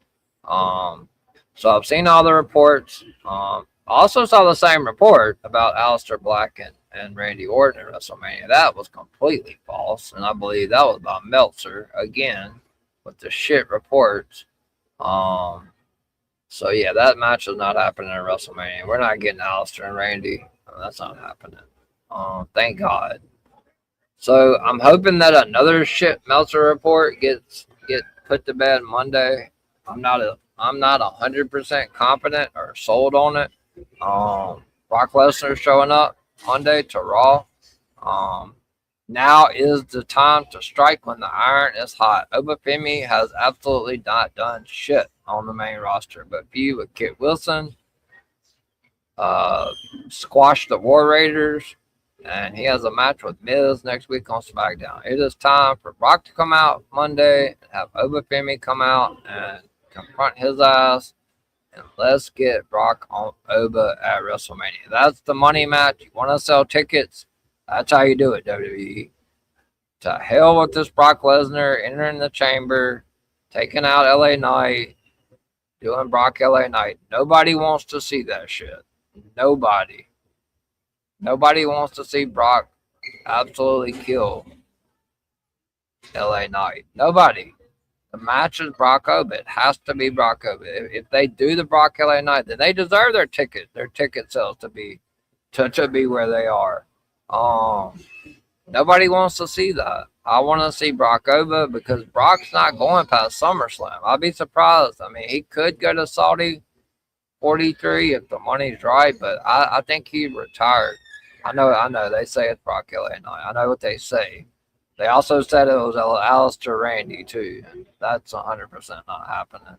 So I've seen all the reports. Also saw the same report about Aleister Black and Randy Orton at WrestleMania. That was completely false, and I believe that was by Meltzer again with the shit reports. So yeah, that match is not happening at WrestleMania. We're not getting Aleister and Randy. That's not happening. Thank God. So I'm hoping that another shit Meltzer report get put to bed Monday. I'm not 100% confident or sold on it. Brock Lesnar showing up Monday to Raw. Now is the time to strike when the iron is hot. Obafemi has absolutely not done shit on the main roster, but feud with Kit Wilson, squash the War Raiders, and he has a match with Miz next week on SmackDown. It is time for Brock to come out Monday and have Obafemi come out and confront his ass, and let's get Brock on Oba at WrestleMania. That's the money match. You want to sell tickets? That's how you do it, WWE. To hell with this Brock Lesnar entering the chamber, taking out LA Knight, doing Brock LA Knight. Nobody wants to see that shit. Nobody wants to see Brock absolutely kill LA Knight. Nobody. The match is Brock Oba. It has to be Brock Oba. If they do the Brock LA Knight, then they deserve their ticket sales to be where they are. Nobody wants to see that. I want to see Brock Oba because Brock's not going past SummerSlam. I'd be surprised. I mean, he could go to Saudi 43 if the money's right, but I think he retired. I know. They say it's Brock LA Knight. I know what they say. They also said it was Aleister Randy too, and that's 100% not happening.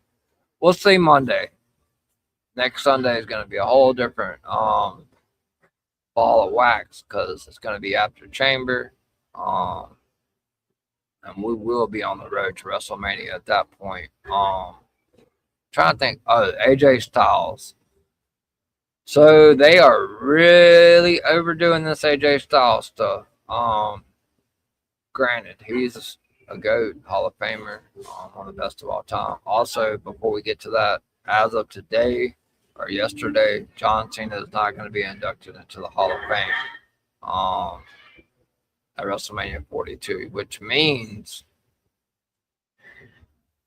We'll see Monday. Next Sunday is going to be a whole different ball of wax because it's going to be after Chamber, and we will be on the road to WrestleMania at that point. Trying to think. Oh, AJ Styles. So they are really overdoing this AJ Styles stuff. Granted, he's a GOAT, Hall of Famer, one of the best of all time. Also, before we get to that, as of today or yesterday, John Cena is not going to be inducted into the Hall of Fame at WrestleMania 42, which means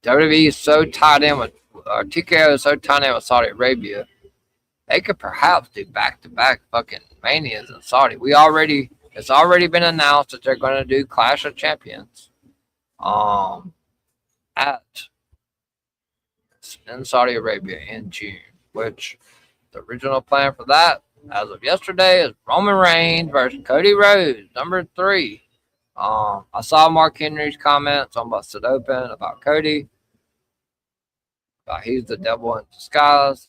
WWE is so tied in with, TKO is so tied in with Saudi Arabia, they could perhaps do back-to-back fucking Manias in Saudi. It's already been announced that they're going to do Clash of Champions in Saudi Arabia in June, which the original plan for that, as of yesterday, is Roman Reigns versus Cody Rhodes, number 3. I saw Mark Henry's comments on Busted Open about Cody, about he's the devil in disguise.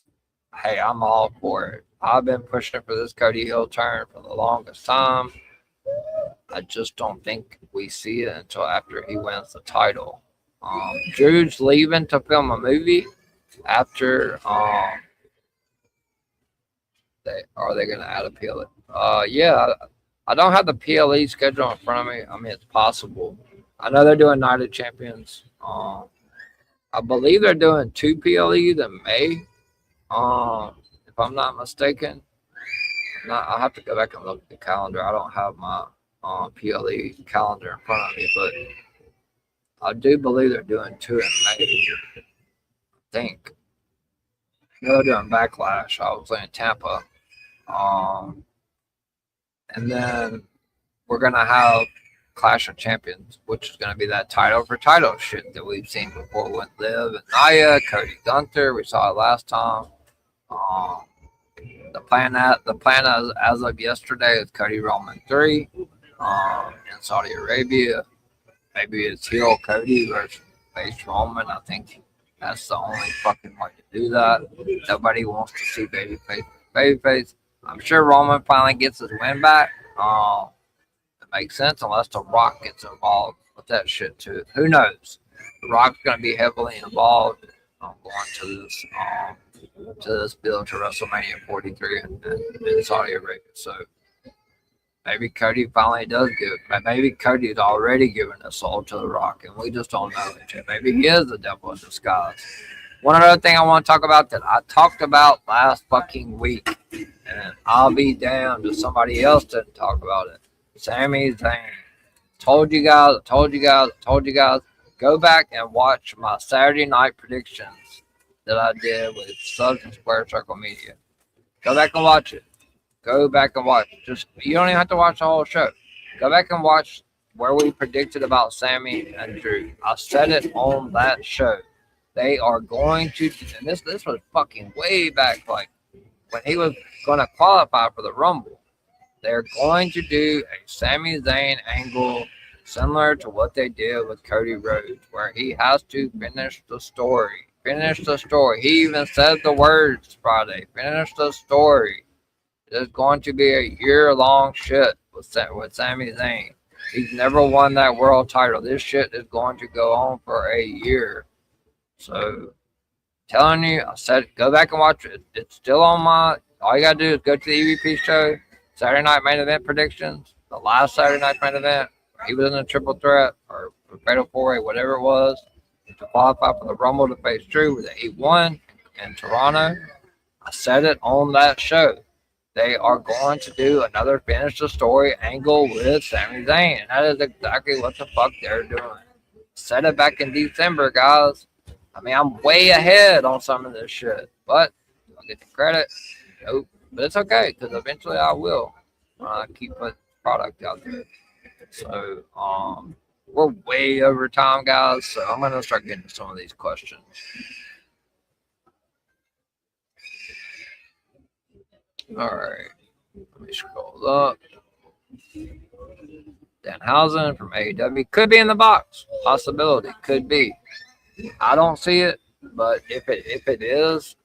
Hey, I'm all for it. I've been pushing for this Cody heel turn for the longest time. I just don't think we see it until after he wins the title. Drew's leaving to film a movie after. Are they going to add a PLE? Yeah, I don't have the PLE schedule in front of me. I mean, it's possible. I know they're doing Night of Champions. I believe they're doing 2 PLEs in May. If I'm not mistaken. I'll have to go back and look at the calendar. I don't have my PLE calendar in front of me, but I do believe they're doing 2 in May. I think. They're doing Backlash, obviously in Tampa. And then we're going to have Clash of Champions, which is going to be that title for title shit that we've seen before with Liv and Nia, Cody Gunther. We saw it last time. The plan as of yesterday is Cody Roman 3 in Saudi Arabia. Maybe it's heel Cody versus face Roman. I think that's the only fucking way to do that. Nobody wants to see babyface. I'm sure Roman finally gets his win back. It makes sense unless The Rock gets involved with that shit too. Who knows? The Rock's going to be heavily involved going to this build to WrestleMania 43 in Saudi Arabia. So maybe Cody finally does give it. Maybe Cody's already given his soul to The Rock and we just don't know it yet. Maybe he is the devil in disguise. One other thing I want to talk about that I talked about last fucking week, and I'll be damned if somebody else didn't talk about it. Sami Zayn. Told you guys. Go back and watch my Saturday night predictions that I did with Subs and Square Circle Media. Go back and watch it. Just you don't even have to watch the whole show. Go back and watch where we predicted about Sami and Drew. I said it on that show. They are going to, and this was fucking way back, like when he was going to qualify for the Rumble. They're going to do a Sami Zayn angle similar to what they did with Cody Rhodes, where he has to finish the story. He even said the words Friday. Finish the story. It's going to be a year-long shit with Sami Zayn. He's never won that world title. This shit is going to go on for a year. So, telling you, I said, go back and watch it. It's still on my. All you gotta do is go to the EVP show, Saturday Night Main Event predictions, the last Saturday Night Main Event. He was in a triple threat or fatal 4-way, whatever it was, to qualify for the Rumble to face Drew that he won in Toronto. I said it on that show. They are going to do another finish the story angle with Sami Zayn. And that is exactly what the fuck they're doing. Said it back in December, guys. I mean, I'm way ahead on some of this shit, but I'll get the credit. Nope. But it's okay because eventually I will keep putting product out there. So, we're way over time, guys. So I'm gonna start getting to some of these questions. All right. Let me scroll up. Danhausen from AEW could be in the box. Possibility. Could be. I don't see it, but if it is,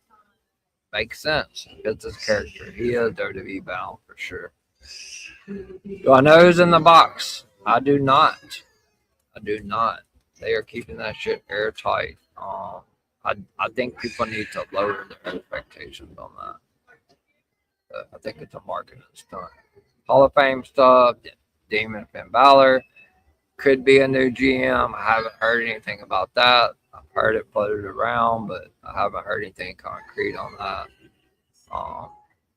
makes sense. It's his character. He is WWE bound for sure. Do I know who's in the box? I do not. They are keeping that shit airtight. I think people need to lower their expectations on that. I think it's a marketing stunt. Hall of Fame stuff. Demon Finn Balor could be a new GM. I haven't heard anything about that. I've heard it floated around, but I haven't heard anything concrete on that.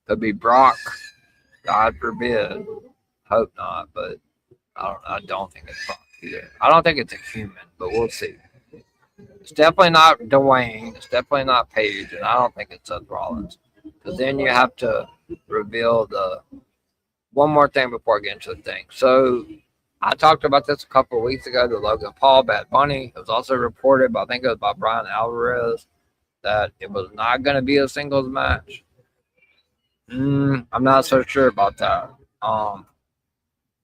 Could be Brock. God forbid. Hope not, but I don't think it's Brock either. I don't think it's a human, but we'll see. It's definitely not Dwayne. It's definitely not Paige, and I don't think it's Seth Rollins. Because then you have to reveal the one more thing before I get into the thing. So I talked about this a couple of weeks ago, the Logan Paul, Bad Bunny. It was also reported, I think it was by Brian Alvarez, that it was not going to be a singles match. I'm not so sure about that.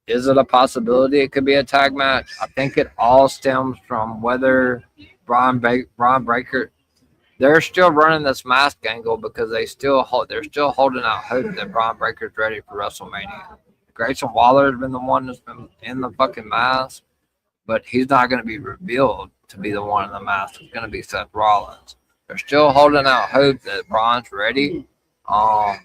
Is it a possibility it could be a tag match? I think it all stems from whether Braun Breaker, they're still running this mask angle because they're still holding out hope that Braun Breaker's ready for WrestleMania. Grayson Waller's been the one that's been in the fucking mask. but he's not going to be revealed to be the one in the mask. It's going to be Seth Rollins. They're still holding out hope that Braun's ready by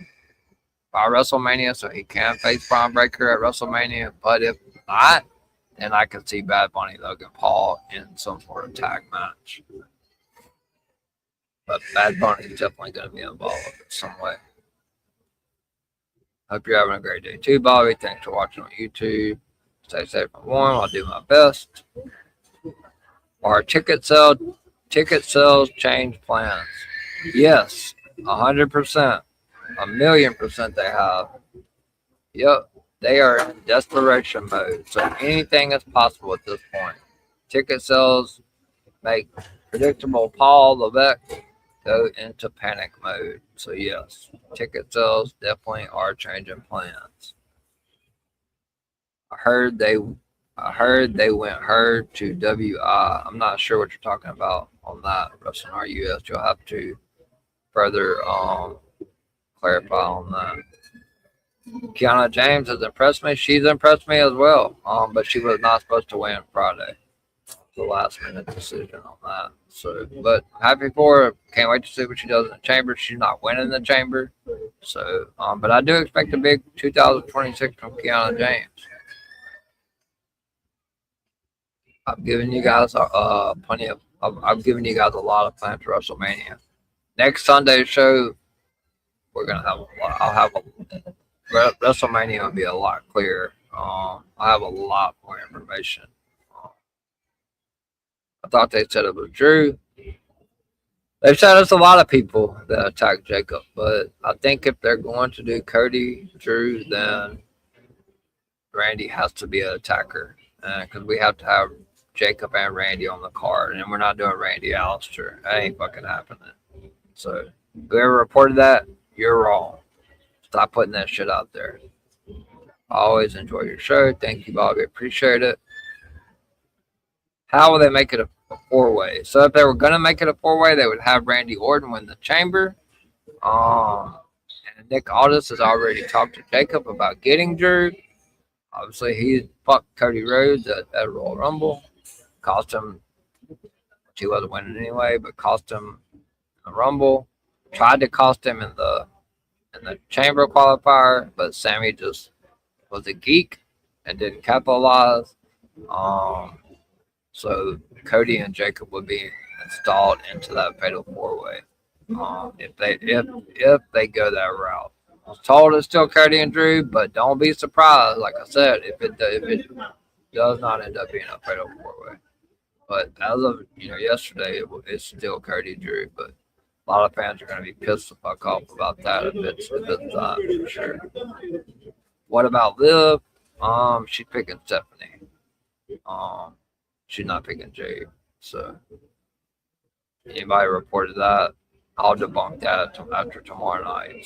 WrestleMania, so he can face Braun Breaker at WrestleMania. But if not, then I could see Bad Bunny Logan Paul in some sort of tag match. But Bad Bunny is definitely going to be involved in some way. Hope you're having a great day too, Bobby. Thanks for watching on YouTube. Stay safe and warm. I'll do my best. Our ticket sales change plans. Yes, 100%. 1,000,000% they have. Yep, they are in desperation mode. So anything is possible at this point. Ticket sales make predictable Paul Levesque go into panic mode. So yes, ticket sales definitely are changing plans. I heard they went herd to WI. I'm not sure what you're talking about on that, Wrestling RUS. You'll have to further clarify on that. Kiana James has impressed me. She's impressed me as well. But she was not supposed to win Friday. The last minute decision on that. So, but happy for her. Can't wait to see what she does in the chamber. She's not winning the chamber. So, but I do expect a big 2026 from Kiana James. I've given you guys plenty of. I've given you guys a lot of plans for WrestleMania. Next Sunday's show, we're gonna have a lot. I'll have WrestleMania will be a lot clearer. I have a lot more information. I thought they said it was Drew. They've said it's a lot of people that attacked Jacob, but I think if they're going to do Cody, Drew, then Randy has to be an attacker, because we have to have Jacob and Randy on the card, and we're not doing Randy Alistair. That ain't fucking happening. So whoever reported that, you're wrong. Stop putting that shit out there. I always enjoy your show. Thank you, Bobby. Appreciate it. How will they make it a four-way? So if they were going to make it a four-way, they would have Randy Orton win the chamber. And Nick Aldis has already talked to Jacob about getting Drew. Obviously, he fucked Cody Rhodes at Royal Rumble. Cost him, which he wasn't winning anyway, but cost him the Rumble. Tried to cost him in the chamber qualifier, but Sammy just was a geek and didn't capitalize. So Cody and Jacob would be installed into that fatal four-way if they go that route. I was told it's still Cody and Drew, but don't be surprised. Like I said, if it does not end up being a fatal four-way. But as of yesterday, it's still Cody and Drew. But a lot of fans are going to be pissed the fuck off about that if it's not for sure. What about Liv? She's picking Stephanie. She's not picking Jade. So anybody reported that, I'll debunk that after tomorrow night.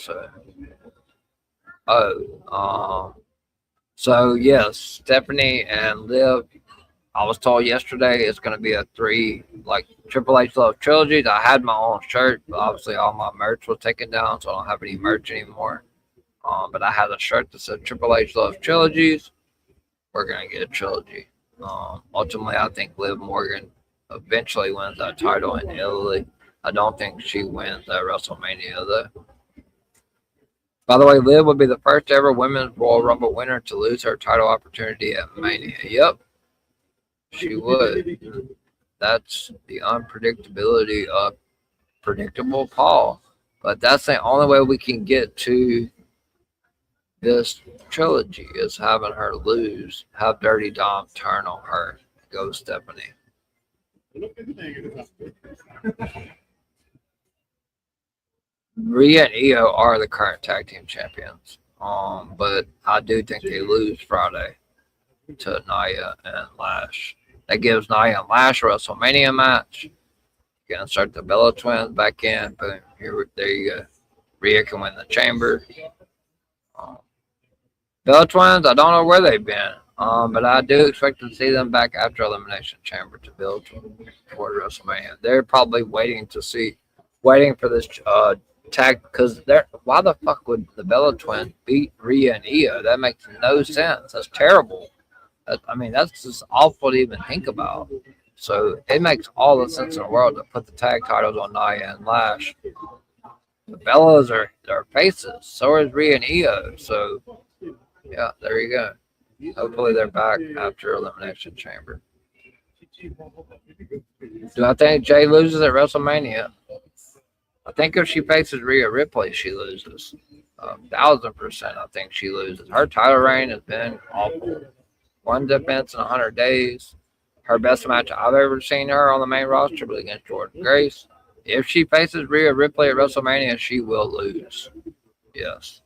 So yes, Stephanie and Liv. I was told yesterday it's going to be a 3 Triple H Love trilogies. I had my own shirt, but obviously all my merch was taken down, so I don't have any merch anymore. But I had a shirt that said Triple H Love trilogies. We're going to get a trilogy. Ultimately, I think Liv Morgan eventually wins that title in Italy. I don't think she wins at WrestleMania, though. By the way, Liv would be the first ever Women's Royal Rumble winner to lose her title opportunity at Mania. Yep, she would. That's the unpredictability of predictable Paul. But that's the only way we can get to this trilogy is having her lose, have Dirty Dom turn on her, and go Stephanie. Rhea and Io are the current tag team champions. But I do think they lose Friday to Nia and Lash. That gives Nia and Lash a WrestleMania match. You can insert the Bella Twins back in. Boom. There you go. Rhea can win the chamber. Bella Twins, I don't know where they've been. But I do expect to see them back after Elimination Chamber to build toward WrestleMania. They're probably waiting for this tag, because why the fuck would the Bella Twins beat Rhea and Io? That makes no sense. That's terrible. I mean, that's just awful to even think about. So it makes all the sense in the world to put the tag titles on Nia and Lash. The Bellas are their faces. So is Rhea and Io. So yeah, there you go. Hopefully they're back after Elimination Chamber. Do I think Jay loses at WrestleMania? I think if she faces Rhea Ripley, she loses. 1,000%. I think she loses. Her title reign has been awful. One defense in 100 days. Her best match I've ever seen her on the main roster was against Jordynne Grace. If she faces Rhea Ripley at WrestleMania, she will lose. Yes.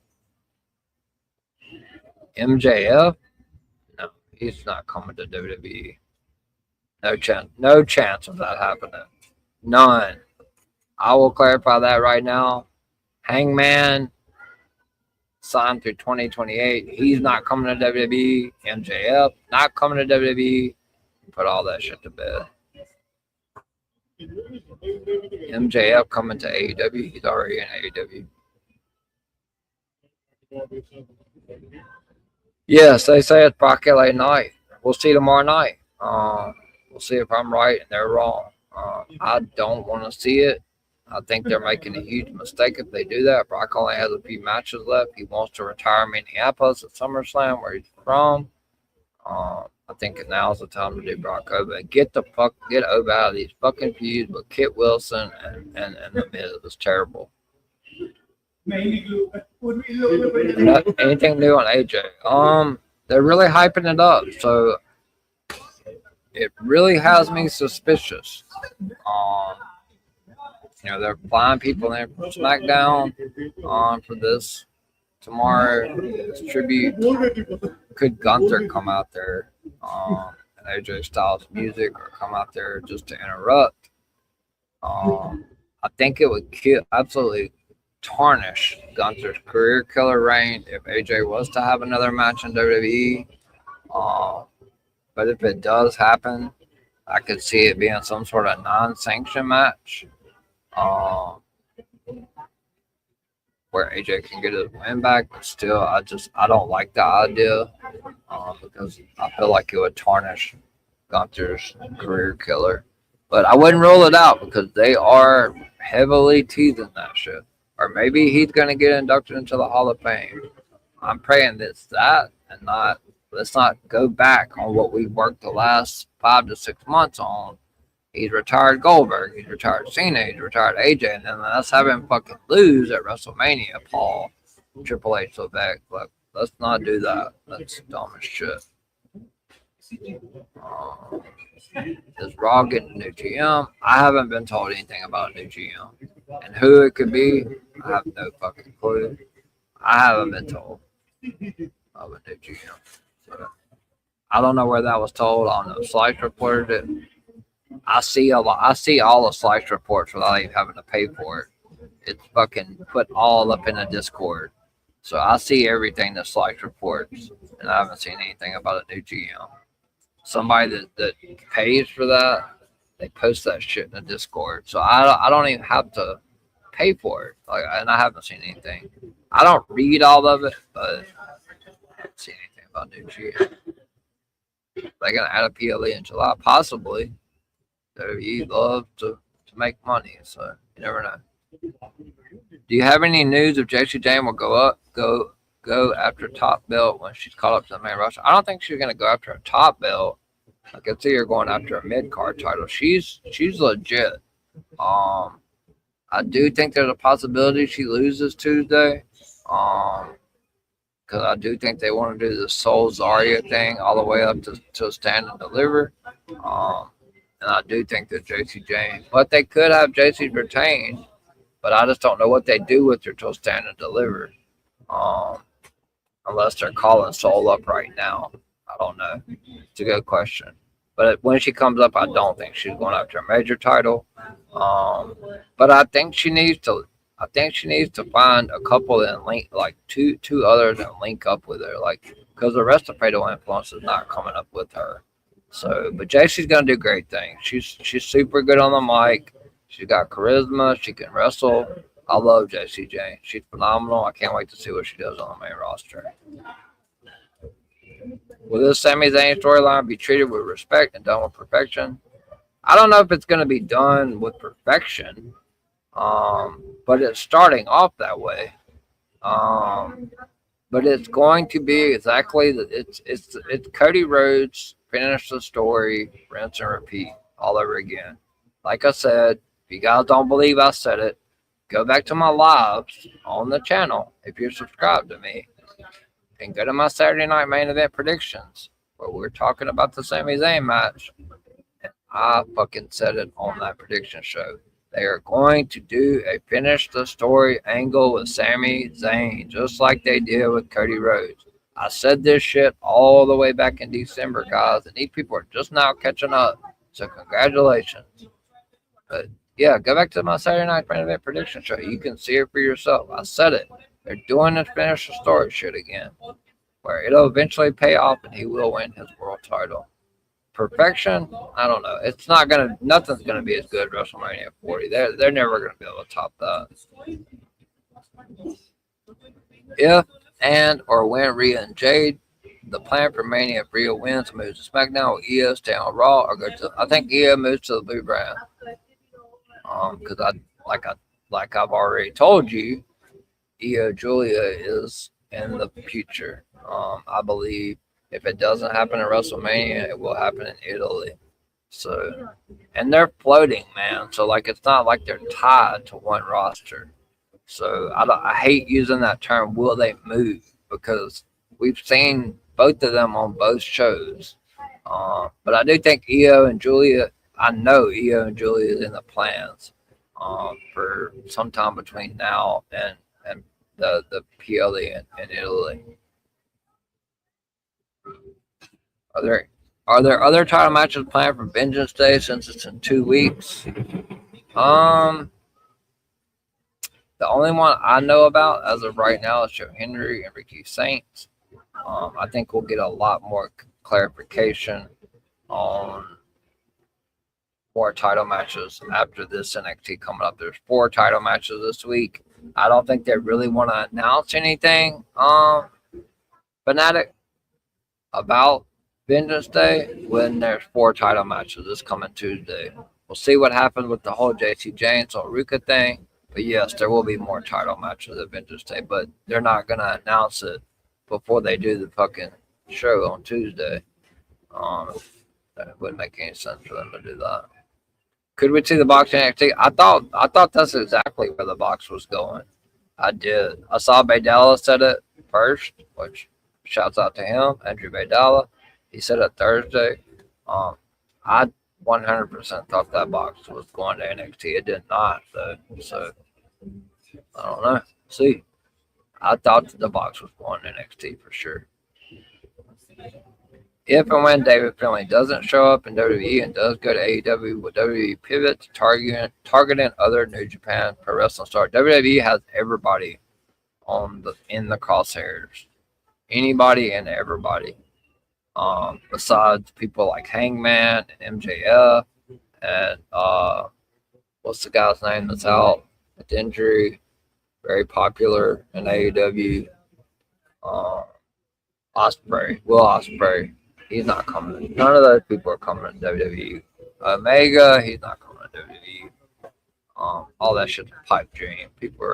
MJF? No, he's not coming to WWE. No chance. No chance of that happening. None. I will clarify that right now. Hangman signed through 2028. He's not coming to WWE. MJF not coming to WWE. Put all that shit to bed. MJF coming to AEW. He's already in AEW. Yes, they say it's Brock LA night. We'll see tomorrow night. We'll see if I'm right and they're wrong. I don't want to see it. I think they're making a huge mistake if they do that. Brock only has a few matches left. He wants to retire in Minneapolis at SummerSlam, where he's from. I think now's the time to do Brock over. Get Oba out of these fucking feuds with Kit Wilson and the Miz. It's terrible. Anything new on AJ? They're really hyping it up, so it really has me suspicious. They're flying people in from SmackDown for this tomorrow. This tribute. Could Gunther come out there and AJ Styles music, or come out there just to interrupt? I think it would absolutely tarnish Gunther's career killer reign if AJ was to have another match in WWE. But if it does happen, I could see it being some sort of non-sanctioned match. Where AJ can get his win back, but still, I don't like the idea because I feel like it would tarnish Gunther's career killer. But I wouldn't rule it out because they are heavily teasing that shit. Or maybe he's going to get inducted into the Hall of Fame. I'm praying that's that, and let's not go back on what we've worked the last 5 to 6 months on. He's retired Goldberg. He's retired Cena. He's retired AJ. And then let's have him fucking lose at WrestleMania, Paul. Triple H Levesque. But let's not do that. That's dumb as shit. Is Raw getting a new GM? I haven't been told anything about a new GM. And who it could be, I have no fucking clue. I haven't been told of a new GM. So, I don't know where that was told. I don't know if Slice reported it. I see all the Slice reports without even having to pay for it. It's fucking put all up in the Discord. So I see everything that Slice reports, and I haven't seen anything about a new GM. Somebody that pays for that, they post that shit in the Discord. So I don't even have to pay for it. And I haven't seen anything. I don't read all of it, but I haven't seen anything about new GM. They're gonna add a PLE in July, possibly. WWE love to make money, so you never know. Do you have any news if Jacy Jayne will go after top belt when she's called up to the main roster? I don't think she's gonna go after a top belt. I can see her going after a mid card title. She's legit. I do think there's a possibility she loses Tuesday. Because I do think they want to do the Soul Zarya thing all the way up to Stand and Deliver. And I do think that Jacy Jayne, but they could have Jacy retained, but I just don't know what they do with her till Stand and Deliver. Unless they're calling Soul up right now. I don't know. It's a good question. But when she comes up, I don't think she's going after a major title. But I think she needs to find a couple and link, like two others and link up with her, like, because the rest of Fatal Influence is not coming up with her. So, but Jacy's gonna do great things. She's super good on the mic. She's got charisma. She can wrestle. I love Jacy Jayne. She's phenomenal. I can't wait to see what she does on the main roster. Will this Sami Zayn storyline be treated with respect and done with perfection? I don't know if it's going to be done with perfection, but it's starting off that way. But it's going to be exactly that. It's Cody Rhodes finish the story, rinse and repeat all over again. Like I said, if you guys don't believe I said it, go back to my lives on the channel if you're subscribed to me, and go to my Saturday night main event predictions where we're talking about the Sami Zayn match. And I fucking said it on that prediction show. They are going to do a finish the story angle with Sami Zayn, just like they did with Cody Rhodes. I said this shit all the way back in December, guys, and these people are just now catching up. So congratulations. But yeah, go back to my Saturday night main event prediction show. You can see it for yourself. I said it. They're doing this finish the story shit again, where it'll eventually pay off and he will win his world title. Perfection, I don't know. It's not gonna. Nothing's gonna be as good as WrestleMania 40. They're never gonna be able to top that. If and or when Rhea and Jade, the plan for Mania, if Rhea wins, moves to SmackDown, will Io stay on Raw or go to? I think Io moves to the Blue Brand. Because like I've already told you, Io Julia is in the future. I believe if it doesn't happen in WrestleMania, it will happen in Italy. So, and they're floating, man. So like, it's not like they're tied to one roster. So I hate using that term. Will they move? Because we've seen both of them on both shows. But I do think Io and Julia. I know Io and Julia is in the plans for sometime between now and the PLE in Italy. Are there other title matches planned for Vengeance Day since it's in 2 weeks? The only one I know about as of right now is Joe Henry and Ricky Saints. I think we'll get a lot more clarification on more title matches after this NXT coming up. There's 4 title matches this week. I don't think they really want to announce anything, fanatic, about Vengeance Day when there's 4 title matches this coming Tuesday. We'll see what happens with the whole JC James or Ruka thing. But yes, there will be more title matches at Vengeance Day, but they're not going to announce it before they do the fucking show on Tuesday. That wouldn't make any sense for them to do that. Could we see the box in NXT? I thought that's exactly where the box was going. I did. I saw Baydala said it first, which shouts out to him, Andrew Baydala. He said it Thursday. I 100% thought that box was going to NXT. It did not, though. So I don't know. See, I thought the box was going to NXT for sure. If and when David Finlay doesn't show up in WWE and does go to AEW, will WWE pivot to targeting other New Japan Pro Wrestling stars? WWE has everybody in the crosshairs. Anybody and everybody. Besides people like Hangman and MJF and what's the guy's name that's out with injury, very popular in AEW, Ospreay, Will Ospreay. He's not coming. None of those people are coming to WWE. Omega, he's not coming to WWE. All that shit's a pipe dream. People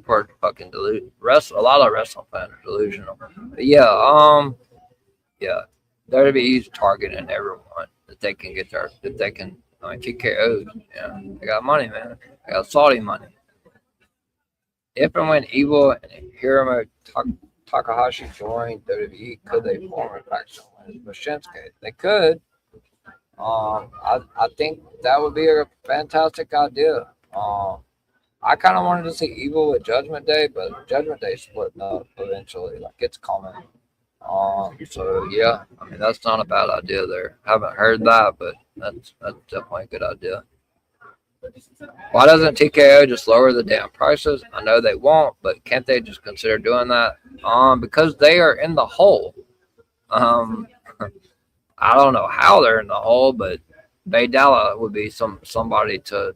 are fucking delusional. A lot of wrestling fans are delusional. But yeah, WWE's targeting everyone that they can get there. That they can, TKO. Yeah, they got money, man. They got Saudi money. If and when Evil and Hiromu Takahashi join WWE, could they form a faction with Shinsuke? They could. I think that would be a fantastic idea. I kind of wanted to see Evil with Judgment Day, but Judgment Day splitting up eventually. Like, it's coming. So yeah, I mean, that's not a bad idea there. Haven't heard that, but that's definitely a good idea. Why doesn't TKO just lower the damn prices? I know they won't, but can't they just consider doing that? Because they are in the hole. I don't know how they're in the hole, but Baydala would be somebody to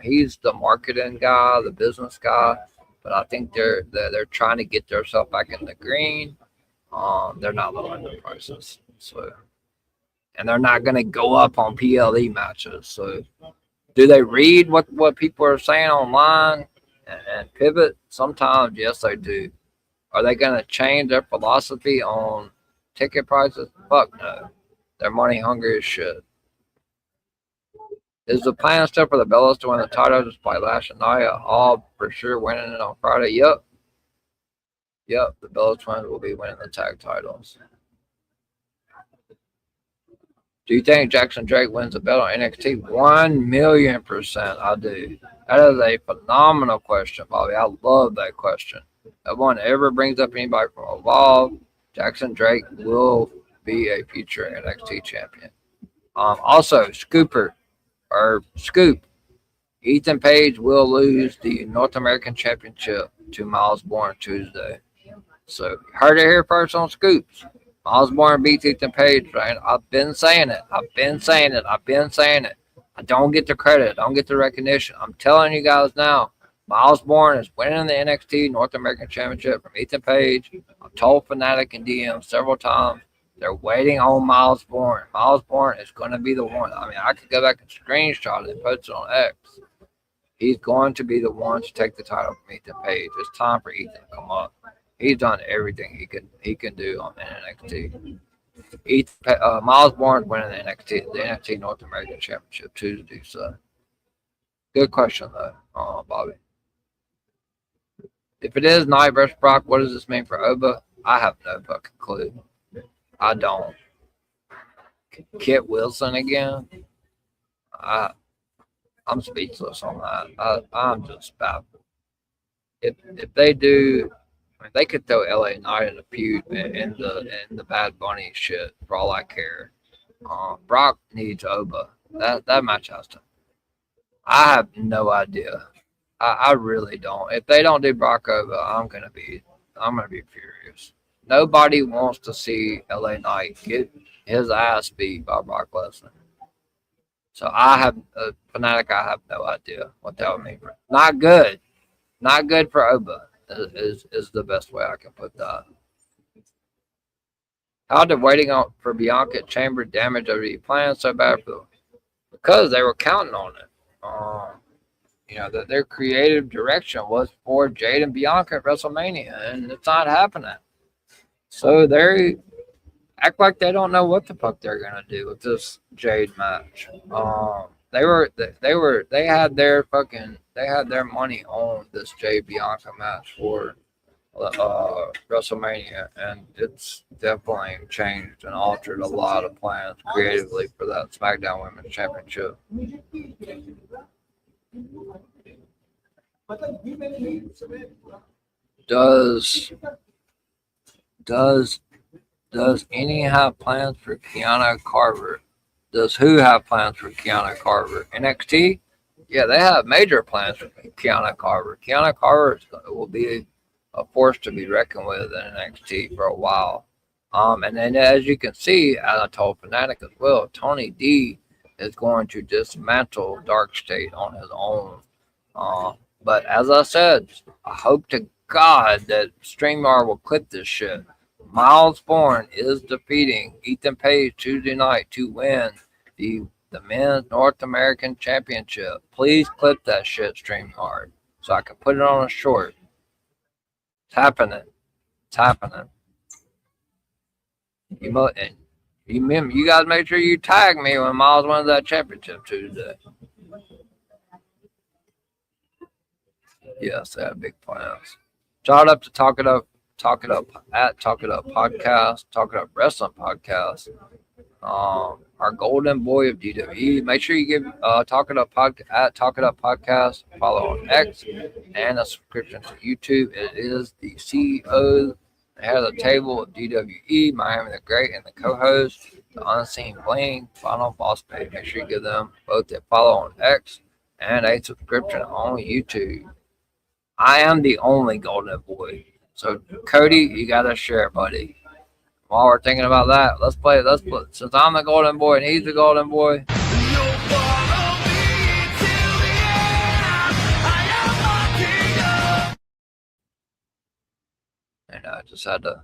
he's the marketing guy, the business guy, but I think they're trying to get themselves back in the green. They're not lowering their prices. So, and they're not going to go up on PLE matches. So, do they read what people are saying online and pivot? Sometimes, yes, they do. Are they going to change their philosophy on ticket prices? Fuck no. They're money hungry as shit. Is the plan still for the Bellas to win the title despite Lash and Nia all for sure winning it on Friday? Yep. The Bellas twins will be winning the tag titles. Do you think Jackson Drake wins the belt on NXT? 1,000,000% I do. That is a phenomenal question, Bobby. I love that question. If one ever brings up anybody from Evolve, Jackson Drake will be a future NXT champion. Also, Scoop, Ethan Page will lose the North American Championship to Miles Bourne Tuesday. So, heard it here first on Scoops. Miles Bourne beats Ethan Page, right? I've been saying it. I don't get the credit. I don't get the recognition. I'm telling you guys now, Miles Bourne is winning the NXT North American Championship from Ethan Page. I've told Fanatic and DM several times. They're waiting on Miles Bourne. Miles Bourne is going to be the one. I mean, I could go back and screenshot it and post it on X. He's going to be the one to take the title from Ethan Page. It's time for Ethan to come up. He's done everything he can do on NXT. Miles Bourne winning the NXT North American Championship Tuesday. So, good question though, Bobby. If it is Nia versus Brock, what does this mean for Oba? I have no fucking clue. I don't. Kit Wilson again? I'm speechless on that. I'm just baffled. If they do, I mean, they could throw LA Knight in the feud in the Bad Bunny shit for all I care. Brock needs Oba. That match has to. I have no idea. I really don't. If they don't do Brock Oba, I'm gonna be furious. Nobody wants to see LA Knight get his ass beat by Brock Lesnar. So Fanatic. I have no idea what that would mean. Not good. Not good for Oba is the best way I can put that. How did waiting on for Bianca at Chamber damage WWE plan so bad for them? Because they were counting on it. That their creative direction was for Jade and Bianca at WrestleMania, and it's not happening. So they act like they don't know what the fuck they're gonna do with this Jade match. They had their money on this Jade Bianca match for WrestleMania, and it's definitely changed and altered a lot of plans creatively for that SmackDown Women's Championship. Does any have plans for Kiana Carver? Does who have plans for Kiana Carver? NXT? Yeah, they have major plans for Kiana Carver. Kiana Carver will be a force to be reckoned with in NXT for a while. And then as you can see, as I told Fanatic as well, Tony D is going to dismantle Dark State on his own. But as I said, I hope to God that StreamYard will clip this shit. Miles Bourne is defeating Ethan Page Tuesday night to win the Men's North American Championship. Please clip that shit, StreamYard, so I can put it on a short. It's happening. You guys make sure you tag me when Miles wins that championship Tuesday. Yes, they have big plans. Shout out to Talk It Up Podcast, Talk It Up Wrestling Podcast. Our golden boy of DWE. Make sure you give Talk It Up Podcast follow on X and a subscription to YouTube. It is the CEO, the head of the table of DWE, Miami the Great, and the co-host, the Unseen Bling, Final Boss Baby. Make sure you give them both a follow on X and a subscription on YouTube. I am the only golden boy. So, Cody, you got to share, buddy. While we're thinking about that, let's play. Since I'm the golden boy and he's the golden boy. And I just had to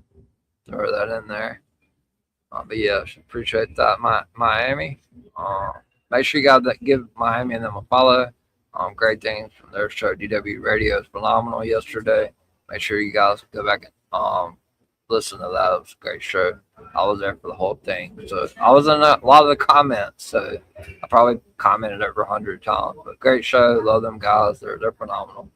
throw that in there. But yeah, appreciate that, Miami. Make sure you guys give Miami and them a follow. Great things from their show. DW Radio is phenomenal yesterday. Make sure you guys go back and listen to that. It was a great show. I was there for the whole thing. So I was in a lot of the comments. So I probably commented over 100 times. But great show. Love them guys. They're phenomenal.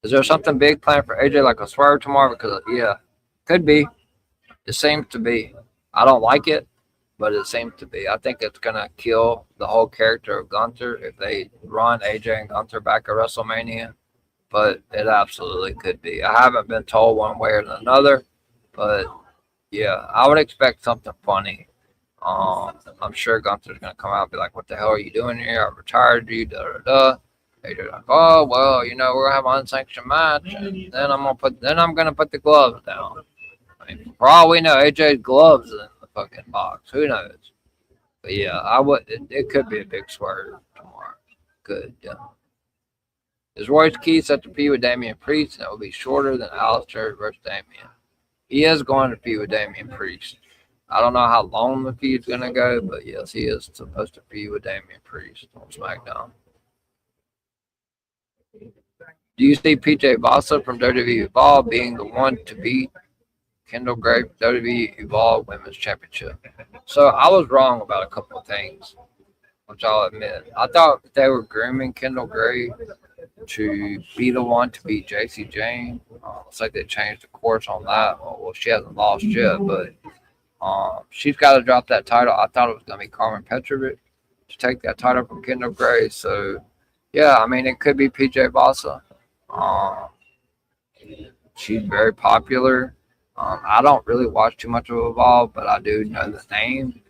Is there something big planned for AJ like a swerve tomorrow? Because yeah, could be. It seems to be. I don't like it, but it seems to be. I think it's gonna kill the whole character of Gunther if they run AJ and Gunther back at WrestleMania. But it absolutely could be. I haven't been told one way or another, but yeah, I would expect something funny. I'm sure Gunther's gonna come out and be like, "What the hell are you doing here? I retired you." Da da da. AJ's like, "Oh well, we're gonna have an unsanctioned match, and then I'm gonna put the gloves down." I mean, for all we know, AJ's gloves in the fucking box. Who knows? But yeah, it could be a big swerve tomorrow. Good, yeah. Is Royce Keith set to be with Damian Priest, and it will be shorter than Aleister versus Damian. He is going to be with Damian Priest. I don't know how long the feud's going to go, but yes, he is supposed to be with Damian Priest on SmackDown. Do you see PJ Vasa from WWE Evolve being the one to beat Kendall Gray WWE Evolve Women's Championship? So I was wrong about a couple of things, which I'll admit. I thought they were grooming Kendall Gray to be the one to beat JC Jane. Looks like they changed the course on that. Well, she hasn't lost yet, but she's got to drop that title. I thought it was going to be Carmen Petrovic to take that title from Kendall Gray. So, yeah, I mean, it could be PJ Vasa. She's very popular. I don't really watch too much of Evolve, but I do know the name.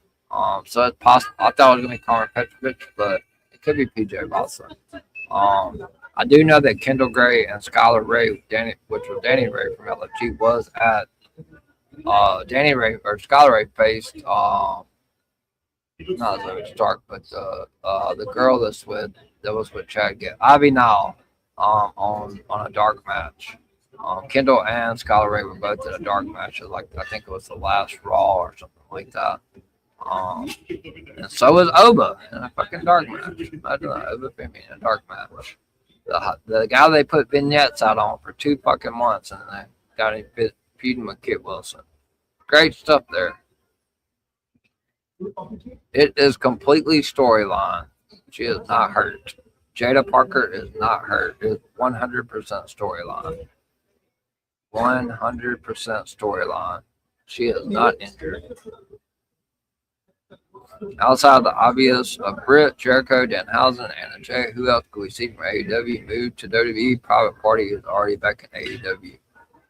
So it's possible. I thought it was going to be Carmen Petrovic, but it could be PJ Vasa. I do know that Kendall Gray and Skylar Ray, which was Danny Ray from LFG, was at Danny Ray or Skylar Ray faced not Zoe Stark, but the girl that was with Chad Gett, Ivy Nile, on a dark match. Kendall and Skylar Ray were both in a dark match. Like I think it was the last Raw or something like that. And so was Oba in a fucking dark match. Imagine that, Oba Femi in a dark match. The guy they put vignettes out on for 2 fucking months, and they got him feuding with Kit Wilson. Great stuff there. It is completely storyline. She is not hurt. Jada Parker is not hurt. It's 100% storyline. 100% storyline. She is not injured. Outside of the obvious of Britt, Jericho, Danhausen, Anna Jay, who else could we see from AEW move to WWE? Private Party is already back in AEW.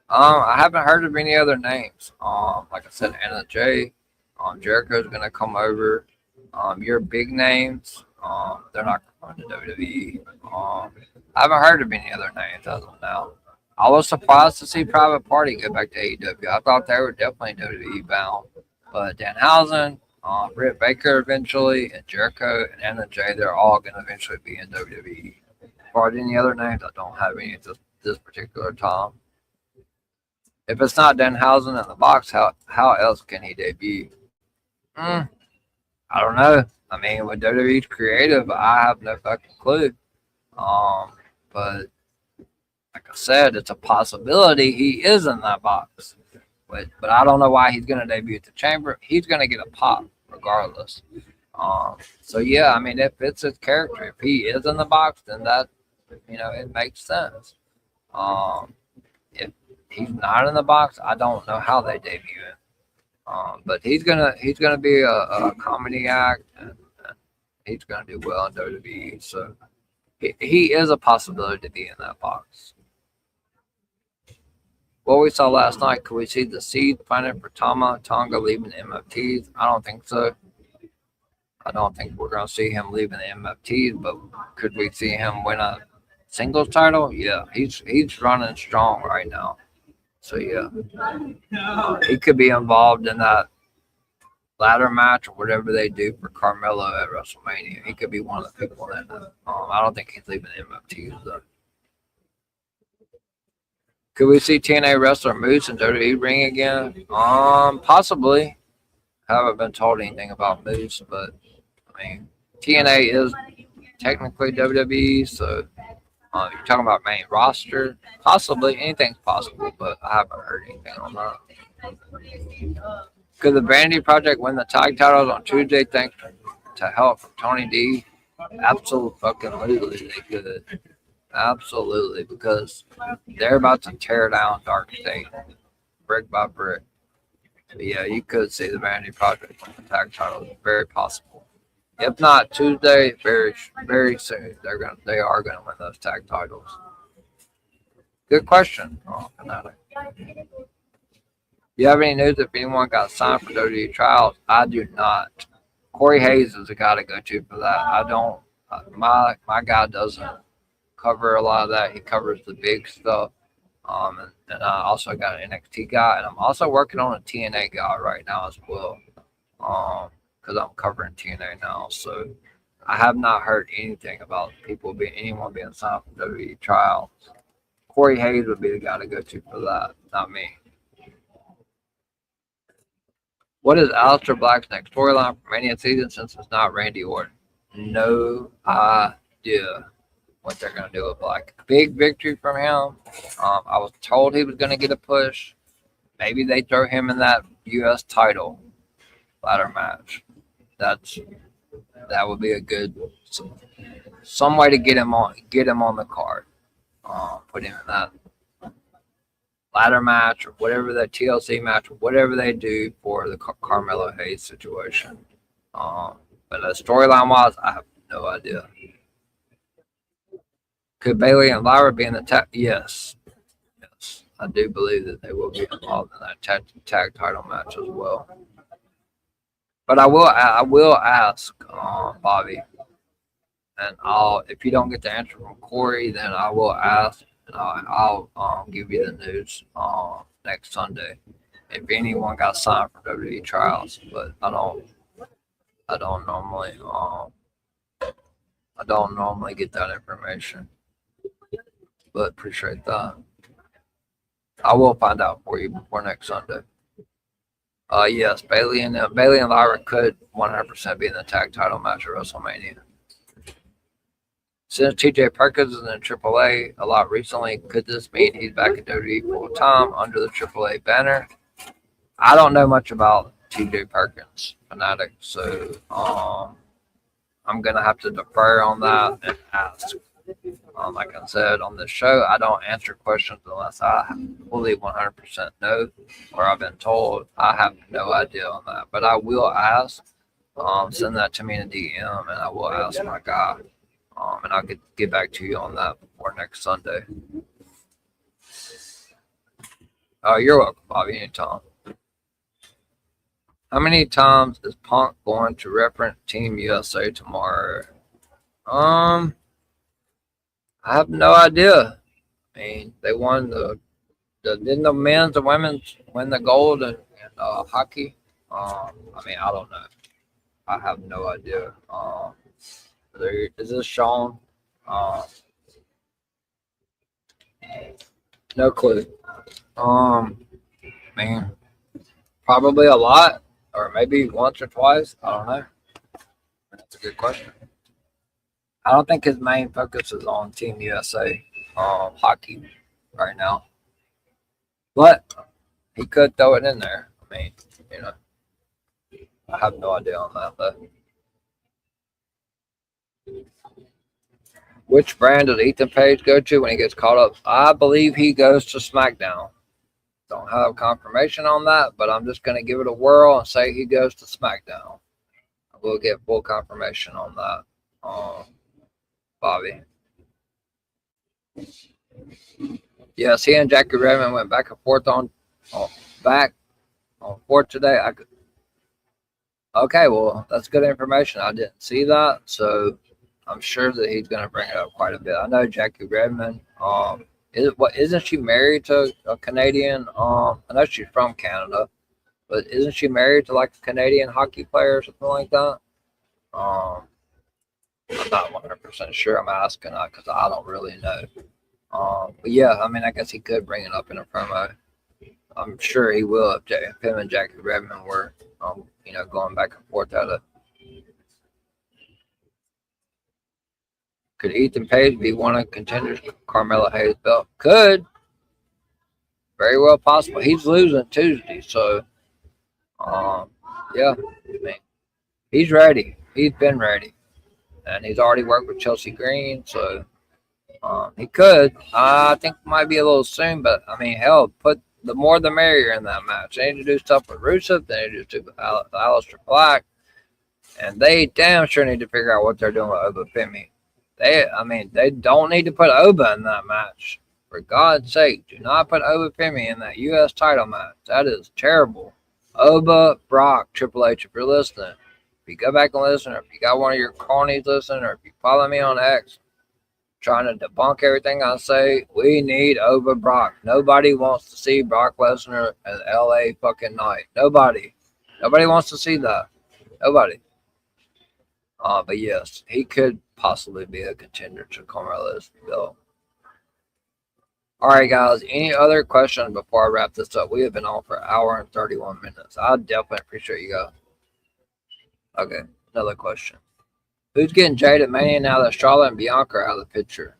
I haven't heard of any other names. Like I said, Anna Jay, Jericho's gonna come over. Your big names, they're not going to WWE. I haven't heard of any other names as of now. I was surprised to see Private Party go back to AEW. I thought they were definitely WWE bound, but Danhausen, Britt Baker eventually, and Jericho and Anna Jay, they're all going to eventually be in WWE. As far as any other names, I don't have any at this particular time. If it's not Danhausen in the box, how else can he debut? I don't know. I mean, with WWE's creative, I have no fucking clue. But like I said, it's a possibility he is in that box. But I don't know why he's going to debut at the Chamber. He's going to get a pop regardless. So yeah, I mean, if it's his character, if he is in the box, then that, it makes sense. If he's not in the box, I don't know how they debut him. But he's gonna be a comedy act, and he's gonna do well in WWE. So he is a possibility to be in that box. What we saw last night, could we see the Seed fighting for Tama Tonga leaving the MFTs? I don't think so. I don't think we're going to see him leaving the MFTs, but could we see him win a singles title? Yeah, he's running strong right now. So yeah, he could be involved in that ladder match or whatever they do for Carmelo at WrestleMania. He could be one of the people in it. I don't think he's leaving the MFTs though. Could we see TNA wrestler Moose in WWE ring again? Possibly. I haven't been told anything about Moose, but I mean, TNA is technically WWE, so you're talking about main roster. Possibly anything's possible, but I haven't heard anything on that. Could the Vanity Project win the tag titles on Tuesday thanks to help from Tony D? Absolutely, they could. Absolutely, because they're about to tear down Dark State brick by brick. But yeah, you could see the Vanity Project win the tag titles. Very possible. If not Tuesday, very soon they are gonna win those tag titles. Good question. Fanatic. You have any news if anyone got signed for WWE trials? I do not. Corey Hayes is the guy to go to for that. I don't. My guy doesn't cover a lot of that. He covers the big stuff. And I also got an NXT guy, and I'm also working on a TNA guy right now as well. Because I'm covering TNA now, so I have not heard anything about anyone being signed for WWE trials. Corey Hayes would be the guy to go to for that, not me. What is Aleister Black's next storyline for Mania season since it's not Randy Orton? No idea what they're going to do with Black. Big victory from him. I was told he was going to get a push. Maybe they throw him in that U.S. title ladder match. That would be a good some way to get him on the card. Put him in that ladder match or whatever, that TLC match, or whatever they do for the Carmelo Hayes situation. But storyline wise, I have no idea. Could Bayley and Lyra be in the tag? Yes. I do believe that they will be involved in that tag title match as well. But I will ask Bobby, and if you don't get the answer from Corey, then I will ask, and I'll give you the news next Sunday if anyone got signed for WWE trials. But I don't normally get that information. But appreciate that. I will find out for you before next Sunday. Yes, Bayley and Lyra could 100% be in the tag title match at WrestleMania. Since TJ Perkins is in AAA a lot recently, could this mean he's back at WWE full time under the AAA banner? I don't know much about TJ Perkins, Fanatic, so I'm gonna have to defer on that and ask. Like I said on this show, I don't answer questions unless I fully 100% know or I've been told. I have no idea on that, but I will ask. Send that to me in a DM, and I will ask my guy, and I'll get back to you on that before next Sunday. You're welcome, Bobby. Anytime. How many times is Punk going to reference Team USA tomorrow? I have no idea. I mean, they won didn't the men's and women's win the gold in hockey? I mean, I don't know. I have no idea. Is this Sean? No clue. Man, probably a lot, or maybe once or twice. I don't know. That's a good question. I don't think his main focus is on Team USA hockey right now. But he could throw it in there. I mean, I have no idea on that, though. Which brand does Ethan Page go to when he gets caught up? I believe he goes to SmackDown. Don't have confirmation on that, but I'm just going to give it a whirl and say he goes to SmackDown. We'll get full confirmation on that. Bobby. Yes, he and Jackie Redmond went back and forth on forth today. Okay, well, that's good information. I didn't see that, so I'm sure that he's going to bring it up quite a bit. I know Jackie Redmond. Isn't she married to a Canadian? I know she's from Canada, but isn't she married to like a Canadian hockey player or something like that? I'm not 100% sure. I'm asking that because I don't really know. But yeah, I mean, I guess he could bring it up in a promo. I'm sure he will if him and Jackie Redmond were, going back and forth at it. Could Ethan Page be one of contenders for Carmelo Hayes' belt? Could. Very well possible. He's losing Tuesday, so yeah. I mean, he's ready. He's been ready, and he's already worked with Chelsea Green, so he could. I think it might be a little soon, but I mean, hell, put the more the merrier in that match. They need to do stuff with Rusev. They need to do with Aleister Black, and they damn sure need to figure out what they're doing with Oba Femi. They don't need to put Oba in that match. For God's sake, do not put Oba Femi in that U.S. title match. That is terrible. Oba, Brock, Triple H, if you're listening, if you go back and listen, or if you got one of your cronies listening, or if you follow me on X, trying to debunk everything I say, we need Oba Brock. Nobody wants to see Brock Lesnar in LA fucking night. Nobody wants to see that. Nobody. But yes, he could possibly be a contender to Carmelo's belt. Alright guys, any other questions before I wrap this up? We have been on for an hour and 31 minutes. I definitely appreciate you guys. Okay, another question. Who's getting Jade at Mania now that Charlotte and Bianca are out of the picture?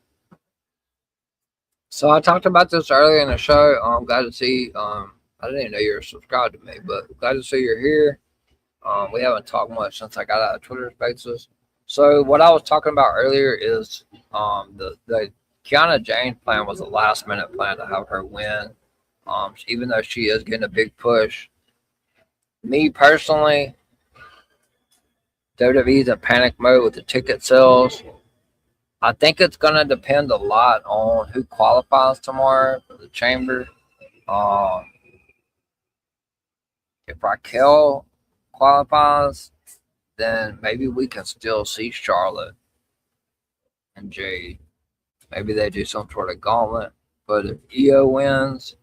So I talked about this earlier in the show. I'm glad to see, I didn't even know you were subscribed to me, but glad to see you're here. We haven't talked much since I got out of Twitter Spaces. So what I was talking about earlier is the Kiana James plan was a last minute plan to have her win. Even though she is getting a big push. Me personally, WWE's in panic mode with the ticket sales. I think it's going to depend a lot on who qualifies tomorrow for the chamber. If Raquel qualifies, then maybe we can still see Charlotte and Jade. Maybe they do some sort of gauntlet. But if Io wins,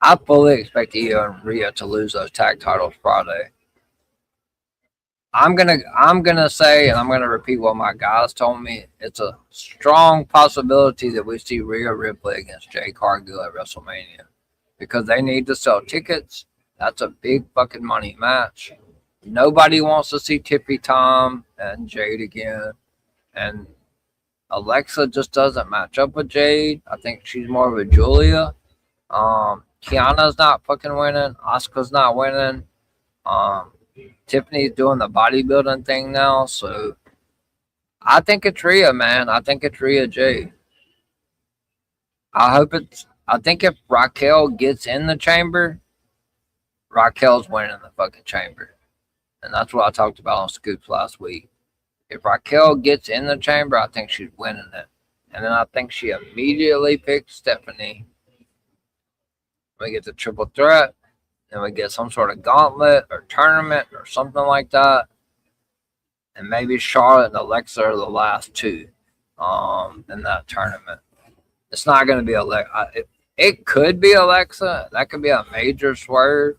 I fully expect Io and Rhea to lose those tag titles Friday. I'm gonna say, and I'm gonna repeat what my guys told me. It's a strong possibility that we see Rhea Ripley against Jade Cargill at WrestleMania because they need to sell tickets. That's a big fucking money match. Nobody wants to see Tippy Tom and Jade again, and Alexa just doesn't match up with Jade. I think she's more of a Julia. Kiana's not fucking winning. Asuka's not winning. Tiffany's doing the bodybuilding thing now, so I think it's Rhea, man. I think it's Rhea Jade. I think if Raquel gets in the chamber, Raquel's winning the fucking chamber. And that's what I talked about on Scoops last week. If Raquel gets in the chamber, I think she's winning it. And then I think she immediately picks Stephanie. We get the triple threat. Then we get some sort of gauntlet or tournament or something like that. And maybe Charlotte and Alexa are the last two in that tournament. It's not going to be Alexa. It could be Alexa. That could be a major swerve.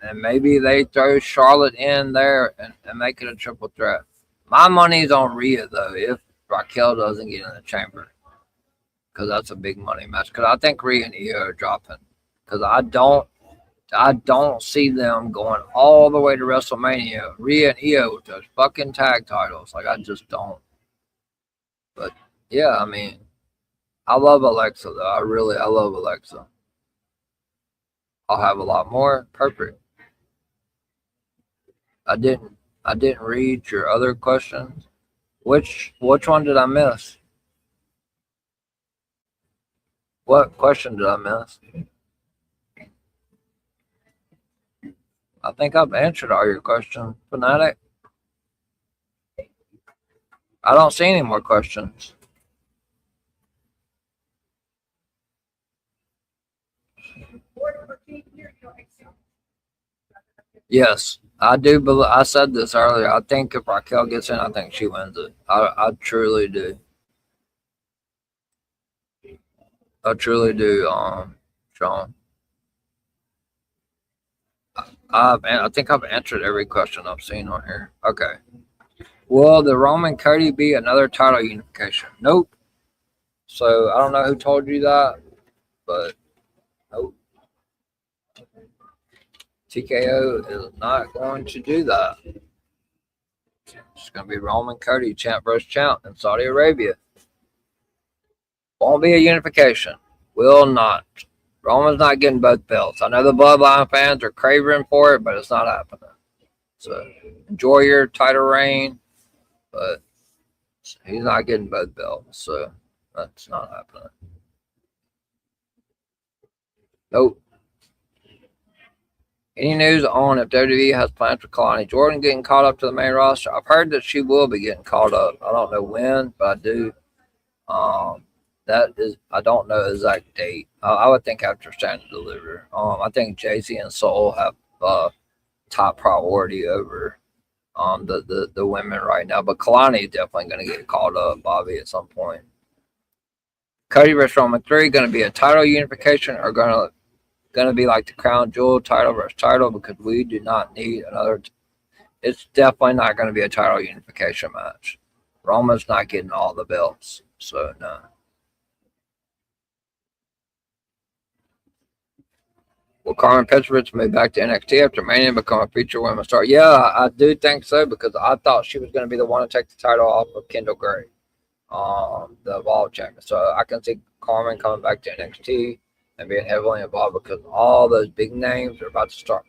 And maybe they throw Charlotte in there and make it a triple threat. My money's on Rhea, though, if Raquel doesn't get in the chamber. Because that's a big money match. Because I think Rhea and Io are dropping. Because I don't see them going all the way to WrestleMania. Rhea and Io with those fucking tag titles. Like, I just don't. But, yeah, I mean, I love Alexa, though. I love Alexa. I'll have a lot more. Perfect. I didn't read your other questions. Which one did I miss? What question did I miss? I think I've answered all your questions, Fanatic. I don't see any more questions. Yes, I do believe. I said this earlier. I think if Raquel gets in, I think she wins it. I truly do. I truly do, Sean. I think I've answered every question I've seen on here. Okay. Will the Roman Cody be another title unification? Nope. So I don't know who told you that, but nope. TKO is not going to do that. It's going to be Roman Cody, champ versus champ in Saudi Arabia. Won't be a unification. Will not. Roman's not getting both belts. I know the Bloodline fans are craving for it, but it's not happening. So enjoy your title reign, but he's not getting both belts. So that's not happening. Nope. Any news on if WWE has plans for Kalani Jordan getting called up to the main roster? I've heard that she will be getting called up. I don't know when, but I do. I don't know the exact date. I would think after Stand and Deliver. I think Jay-Z and Soul have top priority over the women right now. But Kalani is definitely going to get called up, Bobby, at some point. Cody vs. Roman 3 going to be a title unification or going to be like the crown jewel title versus title, because we do not need another. It's definitely not going to be a title unification match. Roman's not getting all the belts, so no. Will Carmen Petrovich move back to NXT after Mania and become a future women's star? Yeah, I do think so, because I thought she was going to be the one to take the title off of Kendall Gray, the Evolve champion. So I can see Carmen coming back to NXT and being heavily involved, because all those big names are about to start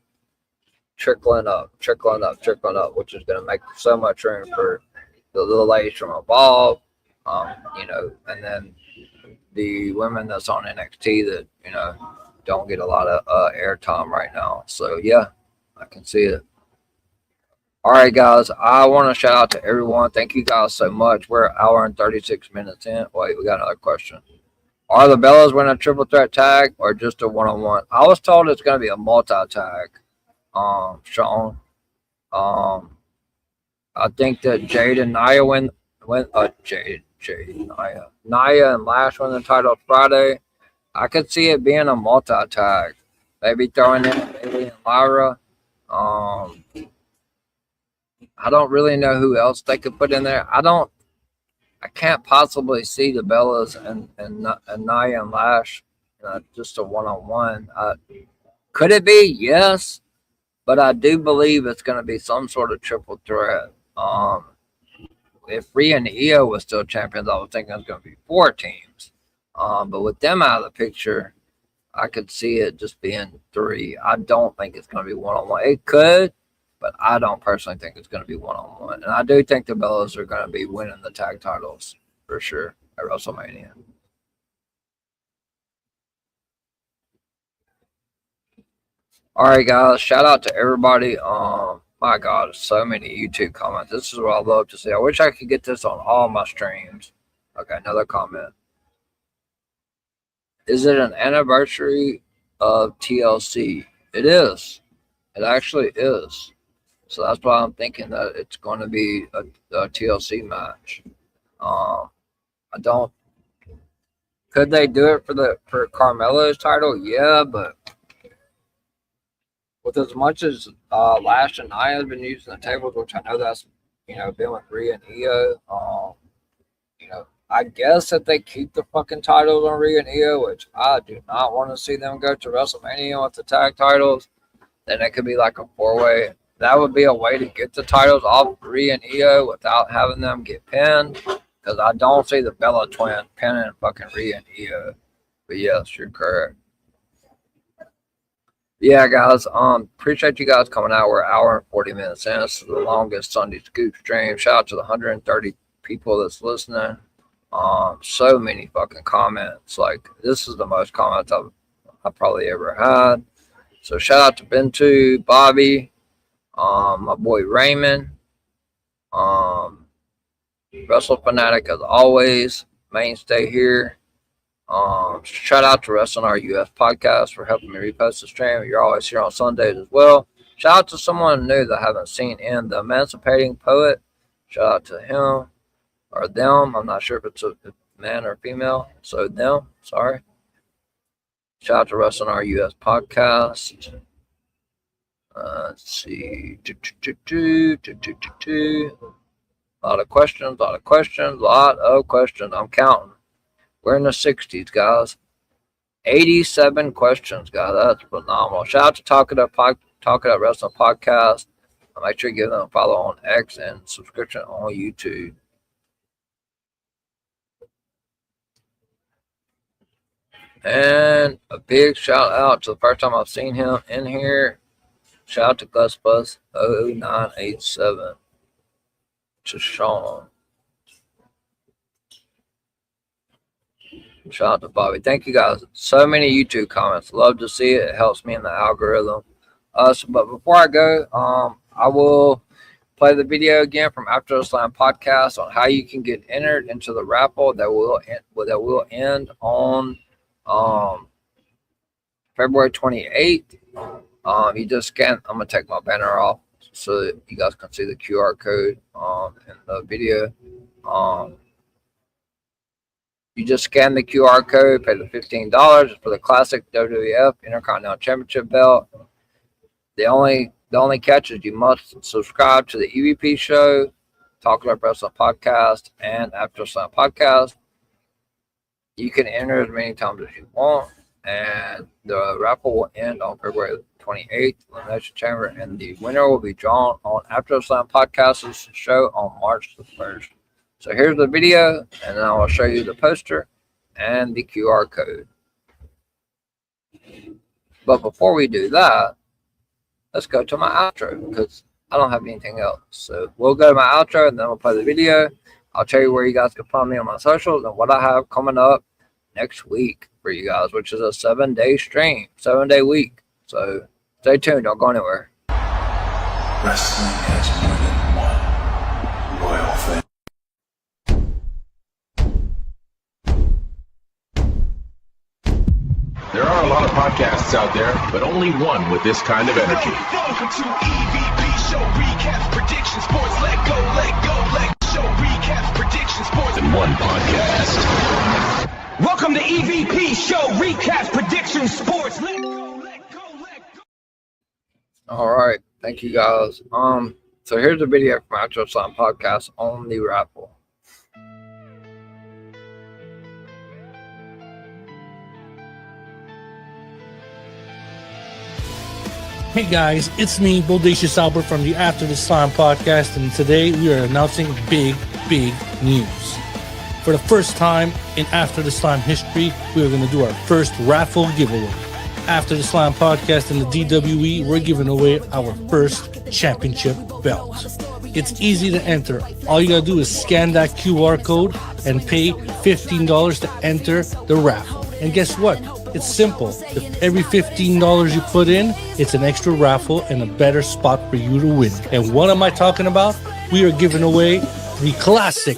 trickling up, which is going to make so much room for the little ladies from Evolve, and then the women that's on NXT that, don't get a lot of airtime right now. So, yeah, I can see it. All right, guys, I want to shout out to everyone. Thank you guys so much. We're an hour and 36 minutes in. Wait, we got another question. Are the Bellas winning a triple threat tag or just a one-on-one? I was told it's going to be a multi-tag, Sean. I think that Jade and Nia Nia and Lash win the title Friday. I could see it being a multi-tag. Maybe throwing in Bayley and Lyra. I don't really know who else they could put in there. I can't possibly see the Bellas and Nia and Lash just a one-on-one. Could it be? Yes. But I do believe it's going to be some sort of triple threat. If Rhea and Io was still champions, I was thinking it was going to be 4 teams. But with them out of the picture, I could see it just being 3. I don't think it's going to be one-on-one. It could, but I don't personally think it's going to be one-on-one. And I do think the Bellas are going to be winning the tag titles for sure at WrestleMania. All right, guys. Shout out to everybody. My God, so many YouTube comments. This is what I love to see. I wish I could get this on all my streams. Okay, another comment. Is it an anniversary of TLC? It is. It actually is. So that's why I'm thinking that it's going to be a TLC match. I don't. Could they do it for Carmella's title? Yeah, but with as much as Lash and Nia have been using the tables, which I know that's been with Rhea and Io. I guess if they keep the fucking titles on Rhea and Io, which I do not want to see them go to WrestleMania with the tag titles, then it could be like a 4-way. That would be a way to get the titles off Rhea and Io without having them get pinned, because I don't see the Bella twins pinning fucking Rhea and Io. But yes, you're correct. Yeah, guys, appreciate you guys coming out. We're an hour and 40 minutes in. This is the longest Sunday Scoop stream. Shout out to the 130 people that's listening. So many fucking comments. Like, this is the most comments I've probably ever had. So shout out to Bentu, Bobby, my boy Raymond, Wrestle Fanatic as always, mainstay here. Shout out to Wrestling Our US podcast for helping me repost the stream. You're always here on Sundays as well. Shout out to someone new that I haven't seen in the Emancipating Poet. Shout out to him or them. I'm not sure if it's a man or female. So them, sorry. Shout out to Wrestling Our US podcast. Let's see. A lot of questions. I'm counting. We're in the 60s, guys. 87 questions, guys. That's phenomenal. Shout out to Talk It Up Wrestling Podcast. Make sure you give them a follow on X and subscription on YouTube. And a big shout out to the first time I've seen him in here. Shout out to GusBus 0987. To Sean. Shout out to Bobby. Thank you guys. So many YouTube comments. Love to see it. It helps me in the algorithm. But before I go, I will play the video again from After the Slam podcast on how you can get entered into the raffle that will end on February 28th. You just scan. I'm gonna take my banner off so that you guys can see the QR code in the video. You just scan the QR code, pay the $15 for the classic WWF Intercontinental Championship belt. The only catch is you must subscribe to the EVP show, Talk About Wrestling Podcast, and After Slam Podcast. You can enter as many times as you want, and the raffle will end on February 28th, Elimination Chamber, and the winner will be drawn on After Slam Podcast's show on March the 1st. So here's the video, and then I will show you the poster and the QR code. But before we do that, let's go to my outro because I don't have anything else. So we'll go to my outro and then we'll play the video. I'll tell you where you guys can find me on my socials and what I have coming up next week for you guys, which is a 7-day stream, 7-day week. So stay tuned. Don't go anywhere. Wrestling has more than one royal family. There are a lot of podcasts out there, but only one with this kind of energy. Welcome to EVP Show Recap Prediction Sports. Let go, show recap prediction sports. In one podcast. Welcome to EVP Show Recap Prediction Sports. Let go. All right. Thank you guys. So here's a video from After Slam Podcast on the raffle. Hey guys, it's me, Bodacious Albert from the After the Slam podcast, and today we are announcing big news. For the first time in After the Slam history, we are going to do our first raffle giveaway. After the Slam podcast and the DWE, we're giving away our first championship belt. It's easy to enter. All you gotta do is scan that QR code and pay $15 to enter the raffle. And guess what? It's simple. If every $15 you put in, it's an extra raffle and a better spot for you to win. And what am I talking about? We are giving away the classic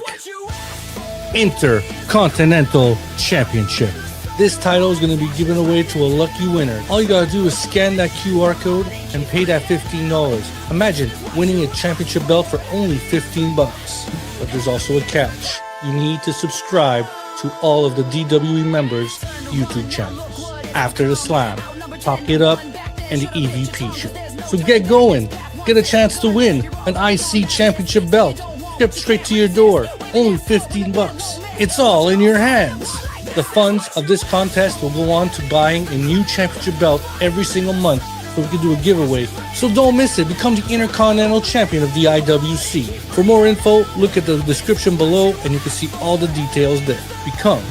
Intercontinental Championship. This title is going to be given away to a lucky winner. All you gotta do is scan that QR code and pay that $15. Imagine winning a championship belt for only $15. But there's also a catch. You need to subscribe to all of the DWE members' YouTube channels. After the Slam, Talk It Up, and the EVP show. So get going. Get a chance to win an IC championship belt shipped straight to your door. Only $15. It's all in your hands. The funds of this contest will go on to buying a new championship belt every single month so we can do a giveaway. So don't miss it. Become the Intercontinental Champion of the IWC. For more info, look at the description below and you can see all the details there. Become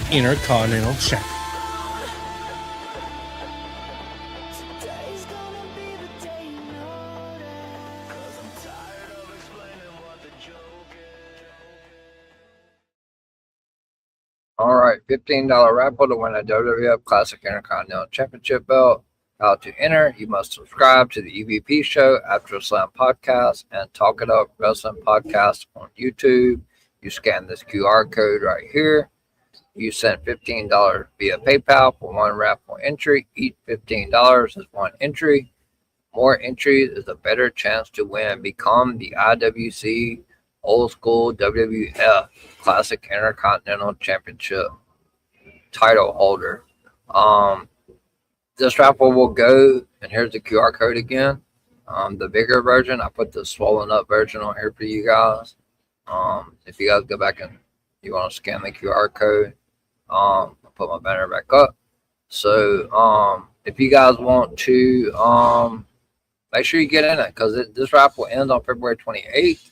the Intercontinental Champion. All right, $15 raffle to win a WWF Classic Intercontinental Championship belt. How to enter: you must subscribe to the EVP show, After Slam Podcast, and Talk It Up Wrestling Podcast on YouTube. You scan this QR code right here. You send $15 via PayPal for one raffle entry. Each $15 is one entry. More entries is a better chance to win. Become the IWC Old School WWF Classic Intercontinental Championship title holder. This raffle will go, and here's the QR code again. The bigger version, I put the swollen up version on here for you guys. If you guys go back and you want to scan the QR code, I'll put my banner back up. So if you guys want to make sure you get in it, because this raffle ends on February 28th,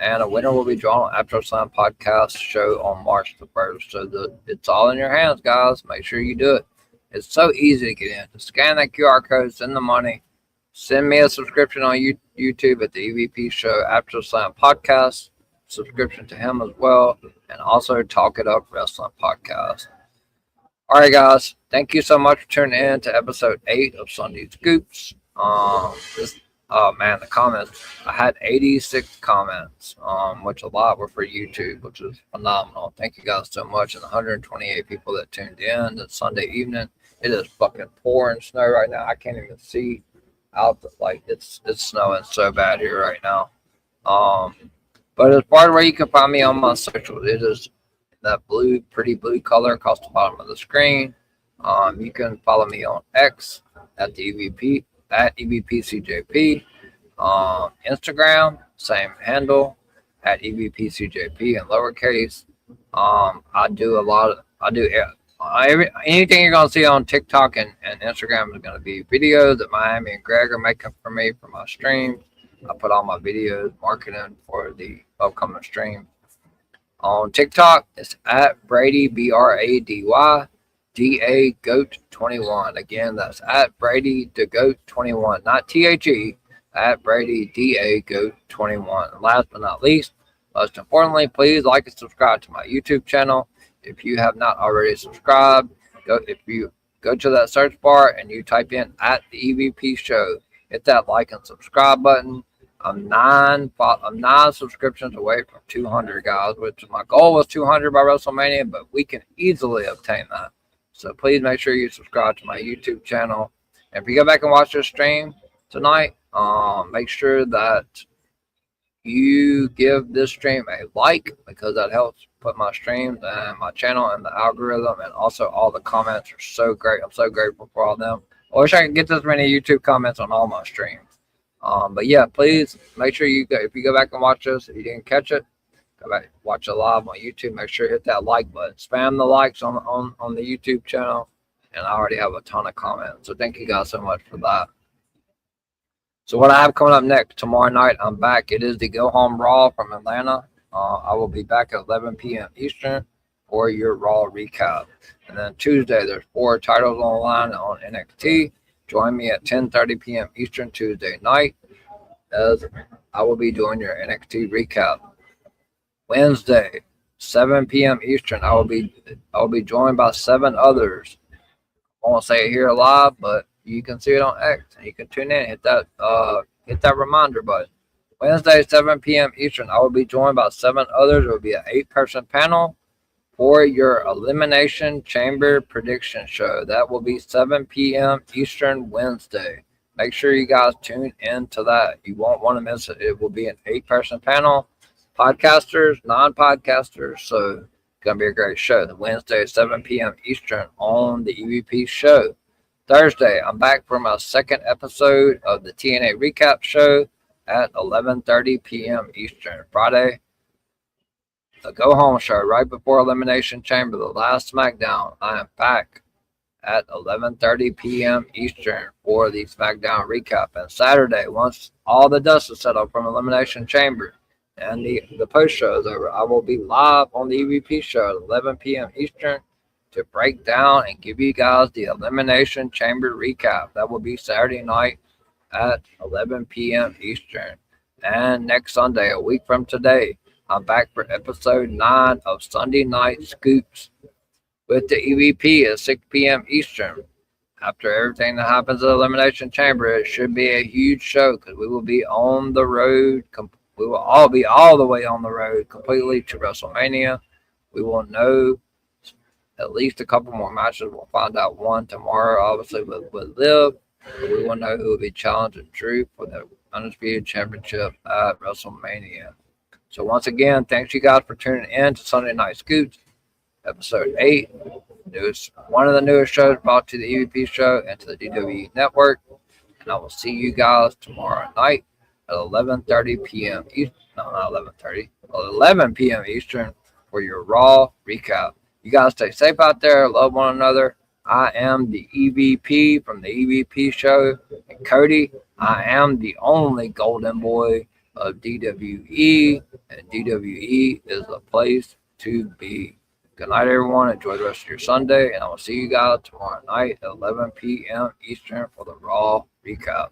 and a winner will be drawn on After Slam podcast show on March the 1st. So it's all in your hands, guys. Make sure you do it. It's so easy to get in. Just scan that QR code, send the money, send me a subscription on YouTube at the EVP show After Slam podcast, subscription to him as well, and also Talk It Up Wrestling podcast. All right, guys. Thank you so much for tuning in to episode 8 of Sunday Scoops. Oh man, the comments. I had 86 comments, which a lot were for YouTube, which is phenomenal. Thank you guys so much. And 128 people that tuned in that Sunday evening. It is fucking pouring snow right now. I can't even see out. Like it's snowing so bad here right now. But as far as where you can find me on my socials, it is that pretty blue color across the bottom of the screen. You can follow me on X at the EVP. At EVPCJP, Instagram, same handle, at EVPCJP in lowercase. Anything you're gonna see on TikTok and Instagram is gonna be videos that Miami and Greg are making for me for my streams. I put all my videos marketing for the upcoming stream. On TikTok, it's at Brady BRADY DA Goat 21. Again, that's at Brady the Goat 21, not THE, at Brady DA Goat 21. And last but not least, most importantly, please like and subscribe to my YouTube channel. If you have not already subscribed, if you go to that search bar and you type in at the EVP show, hit that like and subscribe button. I'm nine subscriptions away from 200, guys, which my goal was 200 by WrestleMania, but we can easily obtain that. So please make sure you subscribe to my YouTube channel. And if you go back and watch this stream tonight, make sure that you give this stream a like, because that helps put my streams and my channel in the algorithm. And also all the comments are so great. I'm so grateful for all of them. I wish I could get this many YouTube comments on all my streams. But yeah, please make sure if you go back and watch this, if you didn't catch it, go back, watch it live on YouTube. Make sure you hit that like button. Spam the likes on the YouTube channel. And I already have a ton of comments. So thank you guys so much for that. So what I have coming up next, tomorrow night, I'm back. It is the Go Home Raw from Atlanta. I will be back at 11 p.m. Eastern for your Raw recap. And then Tuesday, there's 4 titles on the line on NXT. Join me at 10:30 p.m. Eastern Tuesday night, as I will be doing your NXT recap. Wednesday, 7 p.m. Eastern, I will be joined by 7 others. I won't say it here live, but you can see it on X, and you can tune in. Hit that reminder button. Wednesday, 7 p.m. Eastern, I will be joined by 7 others. It will be an 8-person panel for your Elimination Chamber prediction show. That will be 7 p.m. Eastern Wednesday. Make sure you guys tune in to that. You won't want to miss it. It will be an 8-person panel. Podcasters, non-podcasters. So it's going to be a great show. The Wednesday, 7 p.m. Eastern on the EVP show. Thursday, I'm back for my 2nd episode of the TNA recap show at 11:30 p.m. Eastern. Friday, the Go Home show right before Elimination Chamber, the last SmackDown. I am back at 11:30 p.m. Eastern for the SmackDown recap. And Saturday, once all the dust is settled from Elimination Chamber and the post show is over, I will be live on the EVP show at 11 p.m. Eastern to break down and give you guys the Elimination Chamber recap. That will be Saturday night at 11 p.m. Eastern. And next Sunday, a week from today, I'm back for episode 9 of Sunday Night Scoops with the EVP at 6 p.m. Eastern. After everything that happens at Elimination Chamber, it should be a huge show because we will be on the road. We will all be all the way on the road completely to WrestleMania. We will know at least a couple more matches. We'll find out one tomorrow, obviously, with Liv. We will know who will be challenging Drew for the Undisputed Championship at WrestleMania. So once again, thanks you guys for tuning in to Sunday Night Scoops, episode 8. One of the newest shows brought to the EVP show and to the WWE Network. And I will see you guys tomorrow night at 11:30 p.m. Eastern. No, not 11:30. 11 p.m. Eastern for your Raw recap. You guys stay safe out there. Love one another. I am the EVP from the EVP show. And Cody, I am the only golden boy of DWE. And DWE is the place to be. Good night, everyone. Enjoy the rest of your Sunday. And I will see you guys tomorrow night at 11 p.m. Eastern for the Raw recap.